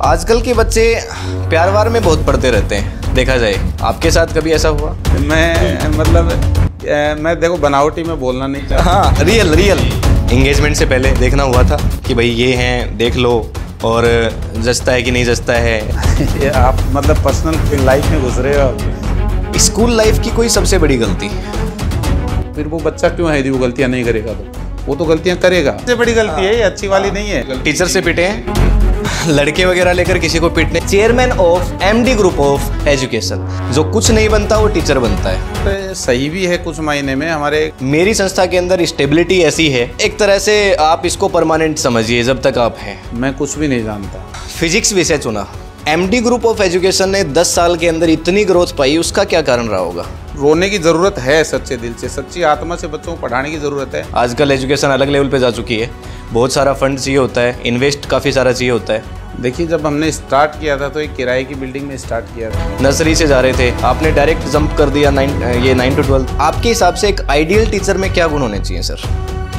आजकल के बच्चे प्यार वार में बहुत पढ़ते रहते हैं, देखा जाए। आपके साथ कभी ऐसा हुआ? मैं देखो बनावटी में बोलना नहीं चाहता। हाँ, रियल एंगेजमेंट से पहले देखना हुआ था कि भाई ये हैं, देख लो, और जचता है कि नहीं जचता है। ये आप मतलब पर्सनल लाइफ में घुस रहे हो। स्कूल लाइफ की कोई सबसे बड़ी गलती? फिर वो बच्चा क्यों है यदि वो गलतियां नहीं करेगा तो? वो तो गलतियां करेगा। सबसे बड़ी गलती है, ये अच्छी वाली नहीं है। टीचर से पिटे हैं, लड़के वगैरह लेकर किसी को पीटने। Chairman of MD group of education, जो कुछ नहीं बनता वो टीचर बनता है। तो सही भी है कुछ मायने में। हमारे मेरी संस्था के अंदर स्टेबिलिटी ऐसी है, एक तरह से आप इसको परमानेंट समझिए जब तक आप हैं। मैं कुछ भी नहीं जानता। फिजिक्स विषय चुना। एमडी ग्रुप ऑफ एजुकेशन ने 10 साल के अंदर इतनी ग्रोथ पाई, उसका क्या कारण रहा होगा? रोने की ज़रूरत है, सच्चे दिल से, सच्ची आत्मा से बच्चों को पढ़ाने की ज़रूरत है। आजकल एजुकेशन अलग लेवल पे जा चुकी है, बहुत सारा फंड चाहिए होता है, इन्वेस्ट काफ़ी सारा चाहिए होता है। देखिए, जब हमने स्टार्ट किया था तो एक किराए की बिल्डिंग में स्टार्ट किया था। नर्सरी से जा रहे थे, आपने डायरेक्ट जंप कर दिया 9 to 12। आपके हिसाब से एक आइडियल टीचर में क्या गुण होने चाहिए सर?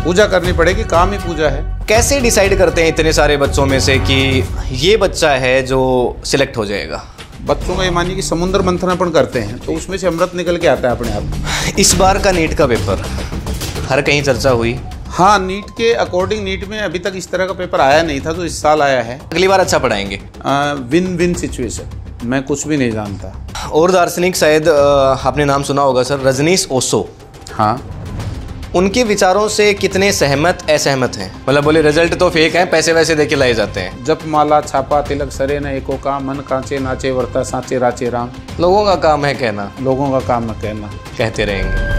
पूजा करनी पड़ेगी, काम ही पूजा है। कैसे डिसाइड करते हैं इतने सारे बच्चों में से कि ये बच्चा है जो सिलेक्ट हो जाएगा? बच्चों का ये मानिए कि समुद्र मंथनापन करते हैं तो उसमें से अमृत निकल के आता है अपने आप। इस बार का नीट का पेपर हर कहीं चर्चा हुई। हाँ, नीट के अकॉर्डिंग नीट में अभी तक इस तरह का पेपर आया नहीं था, तो इस साल आया है। अगली बार अच्छा पढ़ाएंगे। Win win situation. मैं कुछ भी नहीं जानता। और दार्शनिक शायद आपने नाम सुना होगा सर, रजनीश ओशो। हाँ, उनके विचारों से कितने सहमत असहमत हैं? मतलब बोले रिजल्ट तो फेक हैं, पैसे वैसे देके लाए जाते हैं। जप माला छापा तिलक सरे न एको काम, मन कांचे नाचे वर्ता साचे राचे राम। लोगों का काम है कहना, लोगों का काम है कहना, कहते रहेंगे।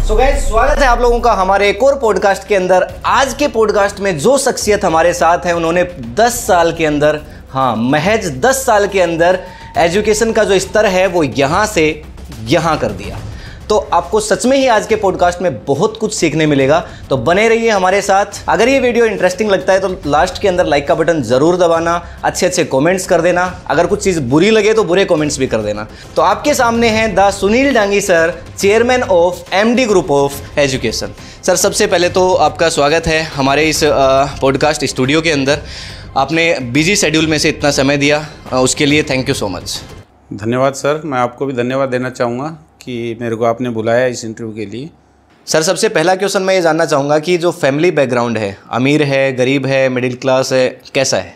सो गाइस, स्वागत है आप लोगों का हमारे एक और पॉडकास्ट के अंदर। आज के पॉडकास्ट में जो शख्सियत हमारे साथ है, उन्होंने 10 साल के अंदर, हाँ महज 10 साल के अंदर एजुकेशन का जो स्तर है वो यहाँ से यहाँ कर दिया। तो आपको सच में ही आज के पॉडकास्ट में बहुत कुछ सीखने मिलेगा, तो बने रहिए हमारे साथ। अगर ये वीडियो इंटरेस्टिंग लगता है तो लास्ट के अंदर लाइक का बटन जरूर दबाना, अच्छे अच्छे कमेंट्स कर देना, अगर कुछ चीज़ बुरी लगे तो बुरे कमेंट्स भी कर देना। तो आपके सामने हैं the Sunil Dangi sir, chairman of MD group of education. Sir, सबसे पहले तो आपका स्वागत है हमारे इस पॉडकास्ट स्टूडियो के अंदर। आपने बिजी शेड्यूल में से इतना समय दिया, उसके लिए थैंक यू सो मच। धन्यवाद सर। मैं आपको भी धन्यवाद देना चाहूँगा कि मेरे को आपने बुलाया इस इंटरव्यू के लिए। सर, सबसे पहला क्वेश्चन मैं ये जानना चाहूँगा कि जो फैमिली बैकग्राउंड है, अमीर है, गरीब है, मिडिल क्लास है, कैसा है?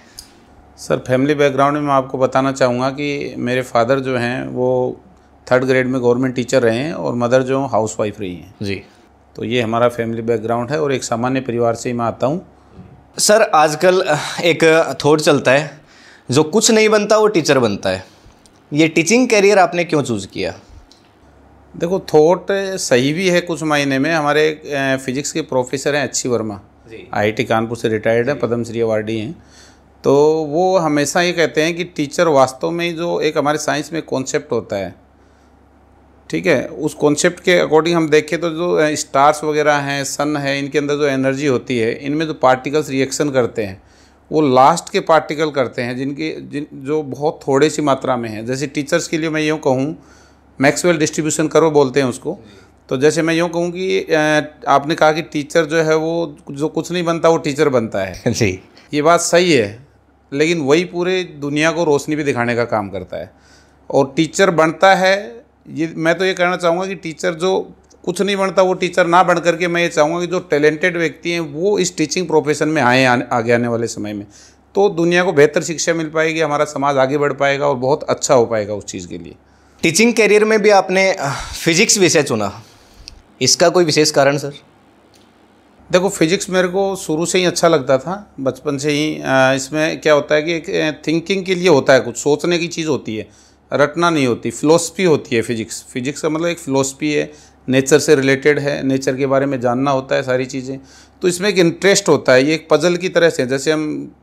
सर, फैमिली बैकग्राउंड में मैं आपको बताना चाहूँगा कि मेरे फादर जो हैं वो 3rd ग्रेड में गवर्नमेंट टीचर रहे हैं और मदर जो हाउसवाइफ रही हैं जी। तो ये हमारा फैमिली बैकग्राउंड है और एक सामान्य परिवार से ही मैं आता हूँ। सर, आजकल एक थॉट चलता है, जो कुछ नहीं बनता वो टीचर बनता है। ये टीचिंग कैरियर आपने क्यों चूज़ किया? देखो, थॉट सही भी है कुछ मायने में। हमारे फिजिक्स के प्रोफेसर हैं अच्छी वर्मा, IIT कानपुर से रिटायर्ड हैं, पद्मश्री अवार्डी हैं। तो वो हमेशा ये कहते हैं कि टीचर वास्तव में जो एक हमारे साइंस में कॉन्सेप्ट होता है, ठीक है, उस कॉन्सेप्ट के अकॉर्डिंग हम देखें तो जो स्टार्स वगैरह हैं, सन है, इनके अंदर जो एनर्जी होती है, इनमें जो पार्टिकल्स रिएक्शन करते हैं वो लास्ट के पार्टिकल करते हैं जो बहुत थोड़ी सी मात्रा में है। जैसे टीचर्स के लिए मैं यूँ कहूँ, मैक्सवेल डिस्ट्रीब्यूशन करो बोलते हैं उसको। तो जैसे मैं यूँ कहूँ कि आपने कहा कि टीचर जो है वो जो कुछ नहीं बनता वो टीचर बनता है जी। ये बात सही है, लेकिन वही पूरे दुनिया को रोशनी भी दिखाने का काम करता है। और टीचर बनता है, ये मैं तो ये कहना चाहूँगा कि टीचर जो कुछ नहीं बनता वो टीचर ना बन करके मैं ये चाहूँगा कि जो टैलेंटेड व्यक्ति हैं वो इस टीचिंग प्रोफेशन में आगे आने वाले समय में, तो दुनिया को बेहतर शिक्षा मिल पाएगी, हमारा समाज आगे बढ़ पाएगा और बहुत अच्छा हो पाएगा उस चीज़ के लिए। टीचिंग कैरियर में भी आपने फिजिक्स विषय चुना, इसका कोई विशेष कारण सर? देखो, फिजिक्स मेरे को शुरू से ही अच्छा लगता था, बचपन से ही। इसमें क्या होता है कि एक थिंकिंग के लिए होता है, कुछ सोचने की चीज़ होती है, रटना नहीं होती, फिलोसफी होती है फिजिक्स। फिजिक्स का मतलब एक फिलोसफी है, नेचर से रिलेटेड है, नेचर के बारे में जानना होता है सारी चीज़ें। तो इसमें एक इंटरेस्ट होता है, ये एक पजल की तरह से। जैसे हम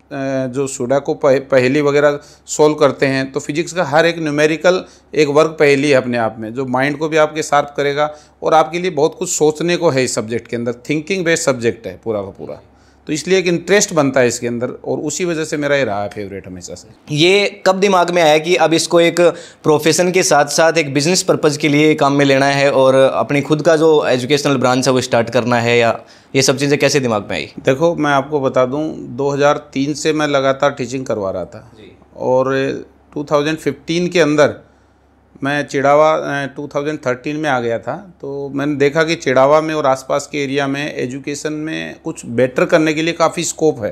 जो सुडोकू पहेली वगैरह सोल्व करते हैं, तो फिजिक्स का हर एक न्यूमेरिकल एक वर्ग पहेली है अपने आप में, जो माइंड को भी आपके शार्प करेगा और आपके लिए बहुत कुछ सोचने को है इस सब्जेक्ट के अंदर। थिंकिंग बेस्ड सब्जेक्ट है पूरा का पूरा, तो इसलिए एक इंटरेस्ट बनता है इसके अंदर और उसी वजह से मेरा ये रहा है फेवरेट हमेशा से। ये कब दिमाग में आया कि अब इसको एक प्रोफेशन के साथ साथ एक बिजनेस पर्पज़ के लिए काम में लेना है और अपनी खुद का जो एजुकेशनल ब्रांच है वो स्टार्ट करना है, या ये सब चीज़ें कैसे दिमाग में आई? देखो, मैं आपको बता दूं, 2003 से मैं लगातार टीचिंग करवा रहा था और 2015 के अंदर मैं चिड़ावा 2013 में आ गया था। तो मैंने देखा कि चिड़ावा में और आसपास के एरिया में एजुकेशन में कुछ बेटर करने के लिए काफ़ी स्कोप है।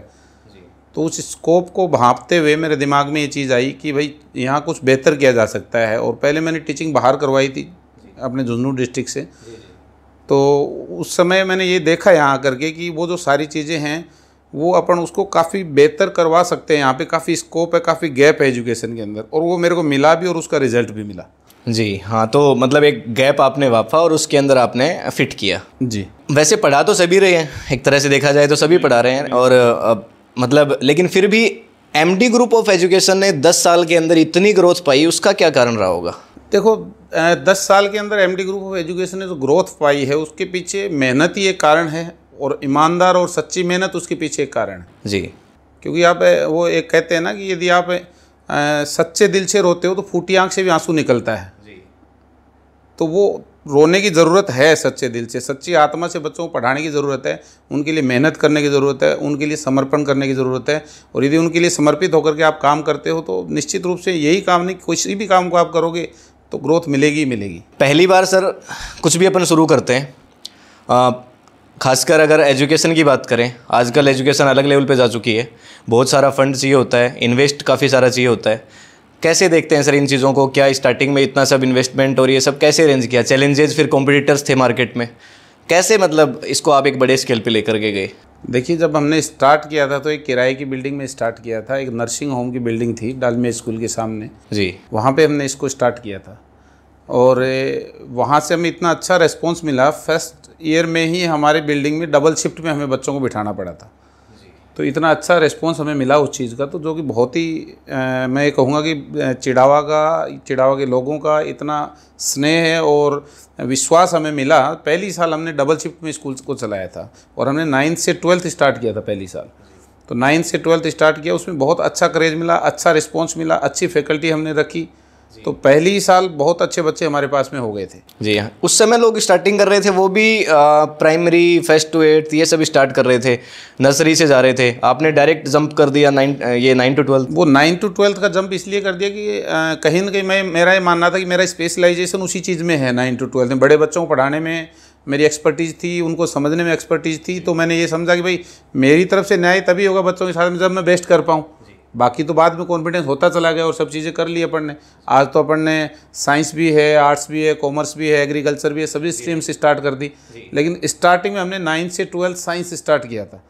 तो उस स्कोप को भांपते हुए मेरे दिमाग में ये चीज़ आई कि भाई यहाँ कुछ बेहतर किया जा सकता है। और पहले मैंने टीचिंग बाहर करवाई थी अपने झुंझुनू डिस्ट्रिक्ट से। तो उस समय मैंने ये देखा यहाँ करके कि वो जो सारी चीज़ें हैं वो अपन उसको काफ़ी बेहतर करवा सकते हैं। यहाँ पे काफ़ी स्कोप है, काफ़ी गैप है एजुकेशन के अंदर, और वो मेरे को मिला भी और उसका रिजल्ट भी मिला। जी हाँ, तो मतलब एक गैप आपने वापा और उसके अंदर आपने फिट किया। जी, वैसे पढ़ा तो सभी रहे हैं, एक तरह से देखा जाए तो सभी पढ़ा रहे हैं, और मतलब लेकिन फिर भी एमडी ग्रुप ऑफ एजुकेशन ने 10 साल के अंदर इतनी ग्रोथ पाई, उसका क्या कारण रहा होगा? देखो 10 साल के अंदर एमडी ग्रुप ऑफ एजुकेशन ने जो ग्रोथ पाई है उसके पीछे मेहनत ही एक कारण है, और ईमानदार और सच्ची मेहनत उसके पीछे एक कारण है। जी, क्योंकि आप वो एक कहते हैं ना कि यदि आप सच्चे दिल से रोते हो तो फूटी आंख से भी आंसू निकलता है। जी, तो वो रोने की ज़रूरत है सच्चे दिल से, सच्ची आत्मा से बच्चों को पढ़ाने की ज़रूरत है, उनके लिए मेहनत करने की ज़रूरत है, उनके लिए समर्पण करने की ज़रूरत है। और यदि उनके लिए समर्पित होकर के आप काम करते हो तो निश्चित रूप से यही काम नहीं, किसी भी काम को आप करोगे तो ग्रोथ मिलेगी ही मिलेगी। पहली बार सर कुछ भी अपन शुरू करते हैं, खासकर अगर एजुकेशन की बात करें, आजकल एजुकेशन अलग लेवल पे जा चुकी है, बहुत सारा फंड चाहिए होता है, इन्वेस्ट काफ़ी सारा चाहिए होता है। कैसे देखते हैं सर इन चीज़ों को? क्या स्टार्टिंग में इतना सब इन्वेस्टमेंट और ये सब कैसे अरेंज किया? चैलेंजेस, फिर कॉम्पिटिटर्स थे मार्केट में, कैसे मतलब इसको आप एक बड़े स्केल पे लेकर के गए? देखिए, जब हमने स्टार्ट किया था तो एक किराए की बिल्डिंग में स्टार्ट किया था। एक नर्सिंग होम की बिल्डिंग थी डालमिया स्कूल के सामने। जी, वहाँ पे हमने इसको स्टार्ट किया था, और वहाँ से हमें इतना अच्छा रिस्पॉन्स मिला, फर्स्ट ईयर में ही हमारे बिल्डिंग में डबल शिफ्ट में हमें बच्चों को बिठाना पड़ा था। तो इतना अच्छा रिस्पॉन्स हमें मिला उस चीज़ का, तो जो कि बहुत ही मैं कहूँगा कि चिड़ावा के लोगों का इतना स्नेह है और विश्वास हमें मिला। पहली साल हमने डबल शिफ्ट में स्कूल को चलाया था, और हमने 9th से 12th स्टार्ट किया था पहली साल। तो 9th से 12th स्टार्ट किया, उसमें बहुत अच्छा क्रेज मिला, अच्छा रिस्पॉन्स मिला, अच्छी फैकल्टी हमने रखी। तो पहली साल बहुत अच्छे बच्चे हमारे पास में हो गए थे। जी हाँ, उस समय लोग स्टार्टिंग कर रहे थे, वो भी प्राइमरी 1st to 8th ये सब स्टार्ट कर रहे थे, नर्सरी से जा रहे थे। आपने डायरेक्ट जंप कर दिया 9 to 12? वो 9 to 12 का जंप इसलिए कर दिया कि कहीं ना कहीं मेरा ये मानना था कि मेरा स्पेशलाइजेशन उसी चीज़ में है। 9 to 12 में बड़े बच्चों को पढ़ाने में मेरी एक्सपर्टीज़ थी, उनको समझने में एक्सपर्टीज़ थी। तो मैंने ये समझा कि भाई मेरी तरफ से न्याय तभी होगा बच्चों के साथ में जब मैं बेस्ट कर पाऊँ। बाकी तो बाद में कॉन्फिडेंस होता चला गया और सब चीज़ें कर ली अपन ने। आज तो अपन ने साइंस भी है, आर्ट्स भी है, कॉमर्स भी है, एग्रीकल्चर भी है, सभी स्ट्रीम से स्टार्ट कर दी। लेकिन स्टार्टिंग में हमने 9 से 12 साइंस स्टार्ट किया था,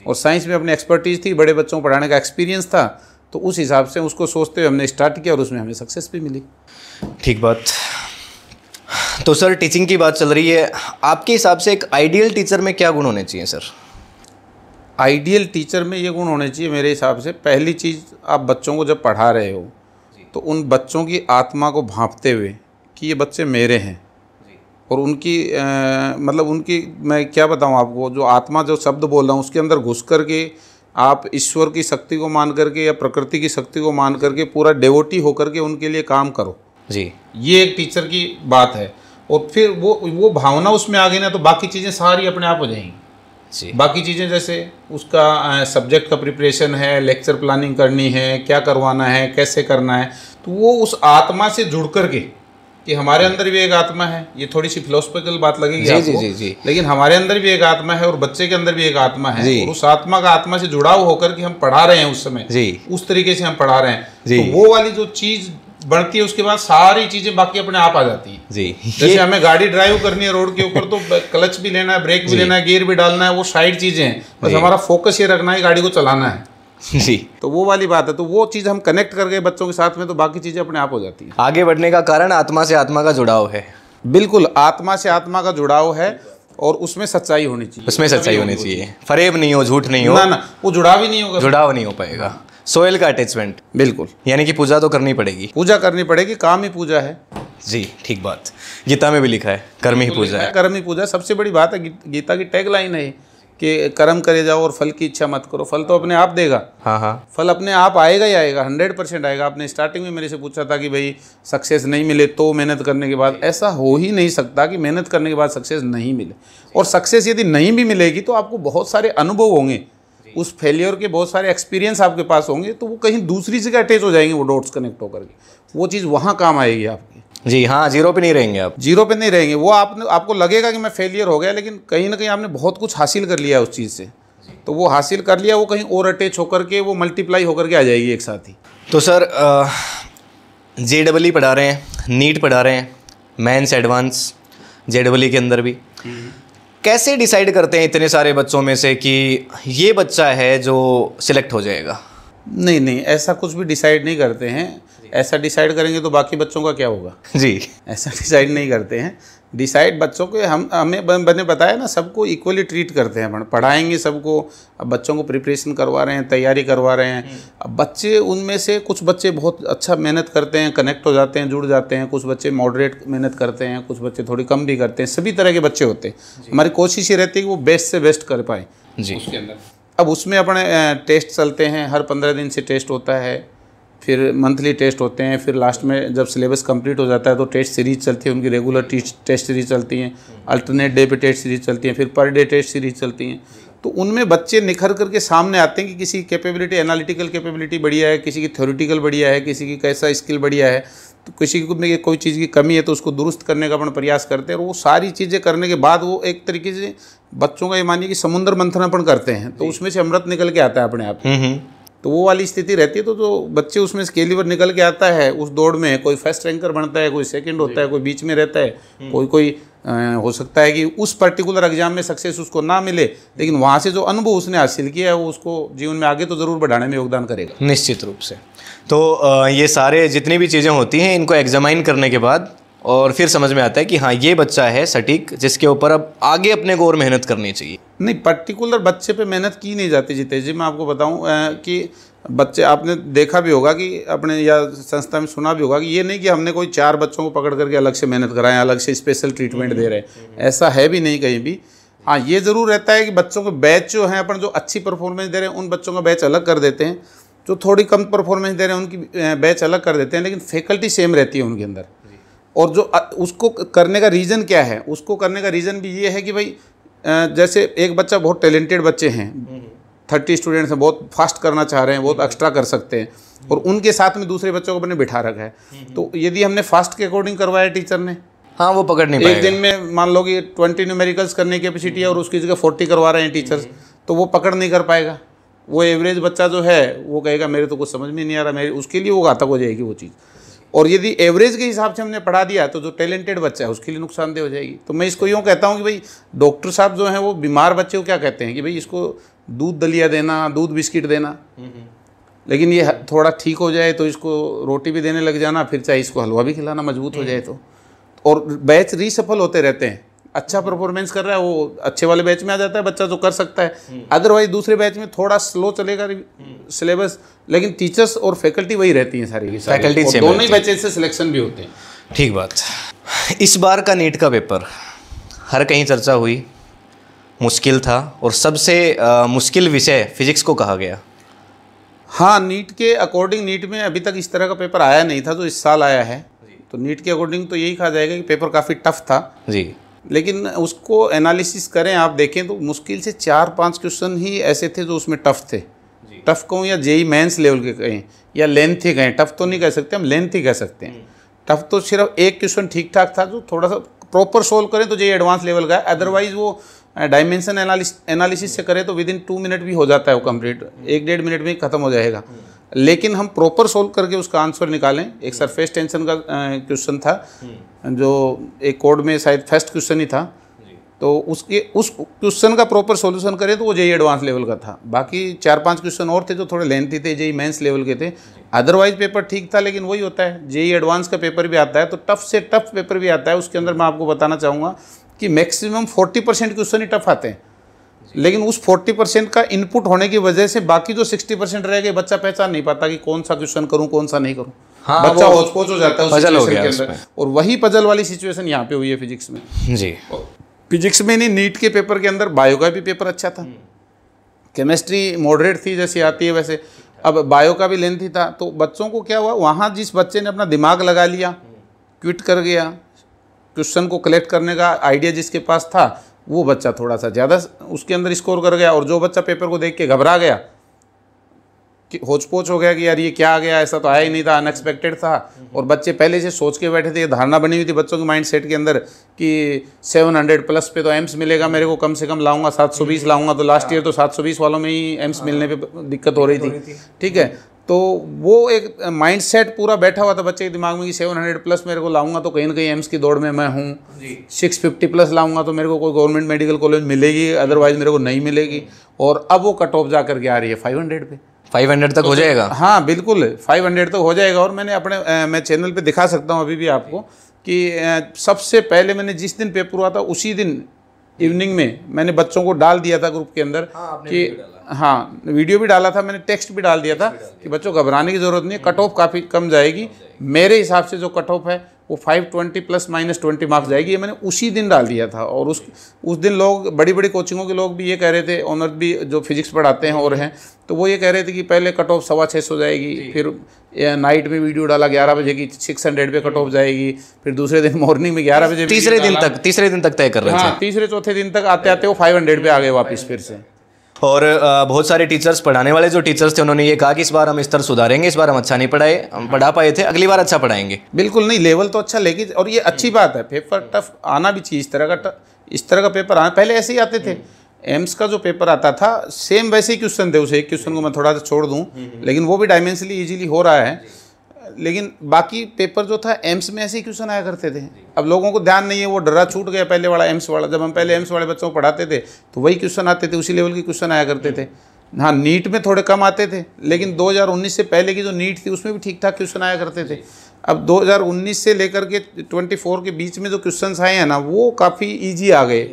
और साइंस में अपनी एक्सपर्टीज़ थी, बड़े बच्चों को पढ़ाने का एक्सपीरियंस था। तो उस हिसाब से उसको सोचते हुए हमने स्टार्ट किया, और उसमें हमें सक्सेस भी मिली। ठीक बात। तो सर टीचिंग की बात चल रही है, आपके हिसाब से एक आइडियल टीचर में क्या गुण होने चाहिए सर? आइडियल टीचर में ये गुण होने चाहिए मेरे हिसाब से। पहली चीज़, आप बच्चों को जब पढ़ा रहे हो तो उन बच्चों की आत्मा को भांपते हुए कि ये बच्चे मेरे हैं, और उनकी मतलब उनकी, मैं क्या बताऊँ आपको, जो आत्मा, जो शब्द बोल रहा हूँ उसके अंदर घुस कर के आप ईश्वर की शक्ति को मान करके या प्रकृति की शक्ति को मान करके पूरा डेवोटी होकर के उनके लिए काम करो। जी, ये एक टीचर की बात है। और फिर वो भावना उसमें आ गई ना, तो बाकी चीज़ें सारी अपने आप हो जाएंगी। बाकी चीज़ें जैसे उसका सब्जेक्ट का प्रिपरेशन है, लेक्चर प्लानिंग करनी है, क्या करवाना है, कैसे करना है, तो वो उस आत्मा से जुड़ कर के कि हमारे अंदर भी एक आत्मा है। ये थोड़ी सी फिलोसफिकल बात लगेगी आपको, जी। लेकिन हमारे अंदर भी एक आत्मा है और बच्चे के अंदर भी एक आत्मा है, और उस आत्मा का आत्मा से जुड़ाव होकर के हम पढ़ा रहे हैं उस समय, उस तरीके से हम पढ़ा रहे हैं। तो वो वाली जो चीज़ बढ़ती है, उसके बाद सारी चीजें बाकी अपने आप आ जाती है। जी, जैसे हमें गाड़ी ड्राइव करनी है रोड के ऊपर, तो क्लच भी लेना है, ब्रेक भी लेना है, गियर भी डालना है, वो साइड चीजें हैं, बस हमारा फोकस ये रखना है गाड़ी को चलाना है। जी, तो वो वाली बात है। तो वो चीज़ हम कनेक्ट कर गए बच्चों के साथ में, तो बाकी चीज़ें अपने आप हो जाती हैं। आगे बढ़ने का कारण आत्मा से आत्मा का जुड़ाव है। बिल्कुल, आत्मा से आत्मा का जुड़ाव है, और उसमें सच्चाई होनी चाहिए। उसमें सच्चाई होनी चाहिए, फरेब नहीं हो, झूठ नहीं हो। ना, वो जुड़ाव ही नहीं होगा, जुड़ाव नहीं हो पाएगा। सोयल का अटैचमेंट, बिल्कुल। यानी कि पूजा तो करनी पड़ेगी, पूजा करनी पड़ेगी, काम ही पूजा है। जी, ठीक बात। गीता में भी लिखा है कर्म ही पूजा है। कर्म ही पूजा सबसे बड़ी बात है। गीता की टैगलाइन है कि कर्म करे जाओ और फल की इच्छा मत करो। फल तो अपने आप देगा। हाँ, फल अपने आप आएगा ही आएगा, 100% आएगा। आपने स्टार्टिंग में मेरे से पूछा था कि भाई सक्सेस नहीं मिले तो मेहनत करने के बाद, ऐसा हो ही नहीं सकता कि मेहनत करने के बाद सक्सेस नहीं मिले। और सक्सेस यदि नहीं भी मिलेगी तो आपको बहुत सारे अनुभव होंगे उस फेलियर के बहुत सारे एक्सपीरियंस आपके पास होंगे, तो वो कहीं दूसरी जगह अटैच हो जाएंगे, वो डॉट्स कनेक्ट होकर के वो चीज़ वहाँ काम आएगी आपकी। जी हाँ, जीरो पे नहीं रहेंगे आप। जीरो पे नहीं रहेंगे, वो आपको लगेगा कि मैं फेलियर हो गया, लेकिन कहीं ना कहीं आपने बहुत कुछ हासिल कर लिया उस चीज़ से। तो वो हासिल कर लिया, वो कहीं और अटैच होकर के वो मल्टीप्लाई होकर के आ जाएगी एक साथ ही। तो सर JEE पढ़ा रहे हैं, नीट पढ़ा रहे हैं, मेंस एडवांस JEE के अंदर भी, कैसे डिसाइड करते हैं इतने सारे बच्चों में से कि ये बच्चा है जो सिलेक्ट हो जाएगा? नहीं, ऐसा कुछ भी डिसाइड नहीं करते हैं। ऐसा डिसाइड करेंगे तो बाकी बच्चों का क्या होगा जी। ऐसा डिसाइड नहीं करते हैं। डिसाइड बच्चों को हमें मैंने बताया ना, सबको इक्वली ट्रीट करते हैं, पढ़ाएंगे सबको। अब बच्चों को प्रिपरेशन करवा रहे हैं, तैयारी करवा रहे हैं। अब बच्चे, उनमें से कुछ बच्चे बहुत अच्छा मेहनत करते हैं, कनेक्ट हो जाते हैं, जुड़ जाते हैं। कुछ बच्चे मॉडरेट मेहनत करते हैं, कुछ बच्चे थोड़ी कम भी करते हैं। सभी तरह के बच्चे होते हैं। हमारी कोशिश ये रहती है कि वो बेस्ट से बेस्ट कर पाएँ जी उसके अंदर। अब उसमें अपने टेस्ट चलते हैं, हर 15 दिन से टेस्ट होता है, फिर मंथली टेस्ट होते हैं, फिर लास्ट में जब सिलेबस कंप्लीट हो जाता है तो टेस्ट सीरीज चलती है, उनकी रेगुलर टेस्ट सीरीज चलती हैं, अल्टरनेट डे पे टेस्ट सीरीज चलती हैं, फिर पर डे टेस्ट सीरीज चलती हैं। तो उनमें बच्चे निखर करके सामने आते हैं कि किसी की कैपेबिलिटी, एनालिटिकल कैपेबिलिटी बढ़िया है, किसी की थ्योरेटिकल बढ़िया है, किसी की कैसा स्किल बढ़िया है, तो किसी की कोई चीज़ की कमी है तो उसको दुरुस्त करने का अपन प्रयास करते हैं। और वो सारी चीज़ें करने के बाद वो एक तरीके से बच्चों का ये मानिए कि समुद्र मंथन अपन करते हैं, तो उसमें से अमृत निकल के आता है अपने आप। तो वो वाली स्थिति रहती है। तो जो बच्चे उसमें से कैलिबर निकल के आता है उस दौड़ में, कोई फर्स्ट रैंकर बनता है, कोई सेकंड होता है, कोई बीच में रहता है, कोई हो सकता है कि उस पर्टिकुलर एग्जाम में सक्सेस उसको ना मिले, लेकिन वहाँ से जो अनुभव उसने हासिल किया है वो उसको जीवन में आगे तो ज़रूर बढ़ाने में योगदान करेगा, निश्चित रूप से। तो ये सारे जितनी भी चीज़ें होती हैं इनको एग्जामाइन करने के बाद और फिर समझ में आता है कि हाँ ये बच्चा है सटीक, जिसके ऊपर अब आगे अपने को और मेहनत करनी चाहिए। नहीं, पर्टिकुलर बच्चे पे मेहनत की नहीं जाती जितेश जी। मैं आपको बताऊं कि बच्चे, आपने देखा भी होगा कि अपने या संस्था में सुना भी होगा कि ये नहीं कि हमने कोई 4 बच्चों को पकड़ करके अलग से मेहनत कराएं, अलग से स्पेशल ट्रीटमेंट दे रहे हैं, ऐसा है भी नहीं कहीं भी। हाँ, ये ज़रूर रहता है कि बच्चों के बैच जो हैं अपन जो अच्छी परफॉर्मेंस दे रहे हैं उन बच्चों का बैच अलग कर देते हैं, जो थोड़ी कम परफॉर्मेंस दे रहे हैं उनकी बैच अलग कर देते हैं, लेकिन फैकल्टी सेम रहती है उनके अंदर। और जो उसको करने का रीज़न क्या है, उसको करने का रीज़न भी ये है कि भाई जैसे एक बच्चा, बहुत टैलेंटेड बच्चे हैं, 30 स्टूडेंट्स हैं, बहुत फास्ट करना चाह रहे हैं, बहुत एक्स्ट्रा कर सकते हैं, और उनके साथ में दूसरे बच्चों को अपने बिठा रखा है। तो यदि हमने फास्ट के अकॉर्डिंग करवाया टीचर ने, हाँ वो पकड़ नहीं पाएगा। एक दिन में मान लो कि 20 न्यूमेरिकल्स करने की कैपेसिटी है और उसकी जगह 40 करवा रहे हैं टीचर्स, तो वो पकड़ नहीं कर पाएगा। वो एवरेज बच्चा जो है वो कहेगा मेरे तो कुछ समझ में नहीं आ रहा, मेरे उसके लिए वो घातक हो जाएगी वो चीज़। और यदि एवरेज के हिसाब से हमने पढ़ा दिया तो जो टैलेंटेड बच्चा है उसके लिए नुकसानदेह हो जाएगी। तो मैं इसको यूँ कहता हूँ कि भाई डॉक्टर साहब जो हैं वो बीमार बच्चे को क्या कहते हैं कि भाई इसको दूध दलिया देना, दूध बिस्किट देना, लेकिन ये थोड़ा ठीक हो जाए तो इसको रोटी भी देने लग जाना, फिर चाहे इसको हलवा भी खिलाना मजबूत हो जाए तो। और बैच रीसफल होते रहते हैं। अच्छा परफॉर्मेंस कर रहा है वो अच्छे वाले बैच में आ जाता है बच्चा जो कर सकता है, अदरवाइज दूसरे बैच में थोड़ा स्लो चलेगा सिलेबस, लेकिन टीचर्स और फैकल्टी वही रहती हैं सारी की सारी, फैकल्टी और दोनों ही बैचेज से सिलेक्शन भी होते हैं। ठीक बात। इस बार का नीट का पेपर हर कहीं चर्चा हुई, मुश्किल था और सबसे मुश्किल विषय फिजिक्स को कहा गया। हाँ, नीट के अकॉर्डिंग, नीट में अभी तक इस तरह का पेपर आया नहीं था जो इस साल आया है, तो नीट के अकॉर्डिंग तो यही कहा जाएगा कि पेपर काफ़ी टफ था जी। लेकिन उसको एनालिसिस करें, आप देखें तो मुश्किल से 4-5 क्वेश्चन ही ऐसे थे जो उसमें टफ थे। टफ कहूँ या JEE मेंस लेवल के कहें या लेंथ ही कहें, टफ तो नहीं कह सकते हम, लेंथ ही कह सकते हैं। टफ तो सिर्फ एक क्वेश्चन ठीक ठाक था जो थोड़ा सा प्रॉपर सोल्व करें तो JEE एडवांस लेवल का है, अदरवाइज वो डायमेंशन एनालिसिस से करें तो विदिन 2 मिनट भी हो जाता है वो कंप्लीट, 1-1.5 मिनट में ख़त्म हो जाएगा। लेकिन हम प्रॉपर सोल्व करके उसका आंसर निकालें। एक सरफेस टेंशन का क्वेश्चन था जो एक कोड में शायद फर्स्ट क्वेश्चन ही था, तो उस क्वेश्चन का प्रॉपर सॉल्यूशन करें तो वो JEE एडवांस लेवल का था। बाकी 4-5 क्वेश्चन और थे जो थोड़े लेंथी थे, JEE मेंस लेवल के थे, अदरवाइज पेपर ठीक था। लेकिन वही होता है, JEE एडवांस का पेपर भी आता है तो टफ से टफ पेपर भी आता है। उसके अंदर मैं आपको बताना चाहूँगा कि मैक्सिमम 40% क्वेश्चन ही टफ आते हैं, लेकिन उस 40% का इनपुट होने की वजह से बाकी जो 60% रह गए बच्चा पहचान नहीं पाता कि कौन सा क्वेश्चन करूं कौन सा नहीं करूं। हाँ, बच्चा होच-पोच हो जाता है उस सिचुएशन के अंदर, और वही पजल वाली सिचुएशन यहाँ पे हुई है फिजिक्स में जी। फिजिक्स में नहीं, नीट के पेपर के अंदर बायो का भी पेपर अच्छा था, केमिस्ट्री मॉडरेट थी जैसी आती है वैसे, अब बायो का भी लेंथी था। तो बच्चों को क्या हुआ, वहाँ जिस बच्चे ने अपना दिमाग लगा लिया, क्विट कर गया, क्वेश्चन को कलेक्ट करने का आइडिया जिसके पास था, वो बच्चा थोड़ा सा ज़्यादा उसके अंदर स्कोर कर गया, और जो बच्चा पेपर को देख के घबरा गया कि होच-पोच हो गया कि यार ये क्या आ गया, ऐसा तो आया ही नहीं था, अनएक्सपेक्टेड था, और बच्चे पहले से सोच के बैठे थे, ये धारणा बनी हुई थी बच्चों के माइंड सेट के अंदर कि 700 प्लस पे तो एम्स मिलेगा मेरे को, कम से कम लाऊंगा 720 लाऊंगा, तो लास्ट ईयर तो 720 वालों में ही एम्स मिलने पे दिक्कत हो रही थी। ठीक है, तो वो एक माइंड सेट पूरा बैठा हुआ था बच्चे के दिमाग में कि 700 प्लस मेरे को लाऊंगा तो कहीं ना कहीं एम्स की दौड़ में मैं हूँ, 650 प्लस लाऊंगा तो मेरे को कोई गवर्नमेंट मेडिकल कॉलेज मिलेगी, अदरवाइज मेरे को नहीं मिलेगी। और अब वो कट ऑफ जा करके आ रही है 500 पे। 500 तक हो जाएगा? हाँ बिल्कुल, 500 तक हो जाएगा। और मैंने अपने मैं चैनल पे दिखा सकता हूँ अभी भी आपको कि सबसे पहले मैंने जिस दिन पेपर हुआ था उसी दिन इवनिंग में मैंने बच्चों को डाल दिया था ग्रुप के अंदर कि हाँ, वीडियो भी डाला था मैंने, टेक्स्ट भी डाल दिया था कि बच्चों घबराने की ज़रूरत नहीं है, कट ऑफ काफ़ी कम जाएगी। मेरे हिसाब से जो कट ऑफ है वो 520 प्लस माइनस 20 मार्क्स जाएगी, ये मैंने उसी दिन डाल दिया था। और उस दिन लोग, बड़ी बड़ी कोचिंगों के लोग भी ये कह रहे थे, ऑनर भी जो फिजिक्स पढ़ाते हैं और हैं, तो वो ये कह रहे थे कि पहले कट ऑफ 650 जाएगी, फिर नाइट में वीडियो डाला 11 बजे की 600 पे कट ऑफ जाएगी, फिर दूसरे दिन मॉर्निंग में 11 बजे, तीसरे दिन तक तय कर रहे थे। हाँ, तीसरे चौथे दिन तक आते आते वो 500 पे आ गए वापस फिर से। और बहुत सारे टीचर्स, पढ़ाने वाले जो टीचर्स थे, उन्होंने ये कहा कि इस बार हम स्तर सुधारेंगे, इस बार हम अच्छा नहीं पढ़ा पाए थे, अगली बार अच्छा पढ़ाएंगे। बिल्कुल नहीं, लेवल तो अच्छा लेगी, और ये अच्छी बात है, पेपर टफ आना भी चाहिए। इस तरह का पेपर आना, पहले ऐसे ही आते थे। एम्स का जो पेपर आता था सेम वैसे ही क्वेश्चन थे, उसे एक क्वेश्चन को मैं थोड़ा सा छोड़ दूं, लेकिन वो भी डायमेंशनली इजीली हो रहा है। लेकिन बाकी पेपर जो था एम्स में ऐसे ही क्वेश्चन आया करते थे। अब लोगों को ध्यान नहीं है, वो डरा छूट गया पहले वाला एम्स वाला। जब हम पहले एम्स वाले बच्चों को पढ़ाते थे तो वही क्वेश्चन आते थे, उसी लेवल के क्वेश्चन आया करते थे। हाँ, नीट में थोड़े कम आते थे, लेकिन 2019 से पहले की जो नीट थी उसमें भी ठीक ठाक क्वेश्चन आया करते थे। अब 2019 से लेकर के 24 के बीच में जो क्वेश्चंस आए हैं ना, वो काफ़ी इजी आ गए।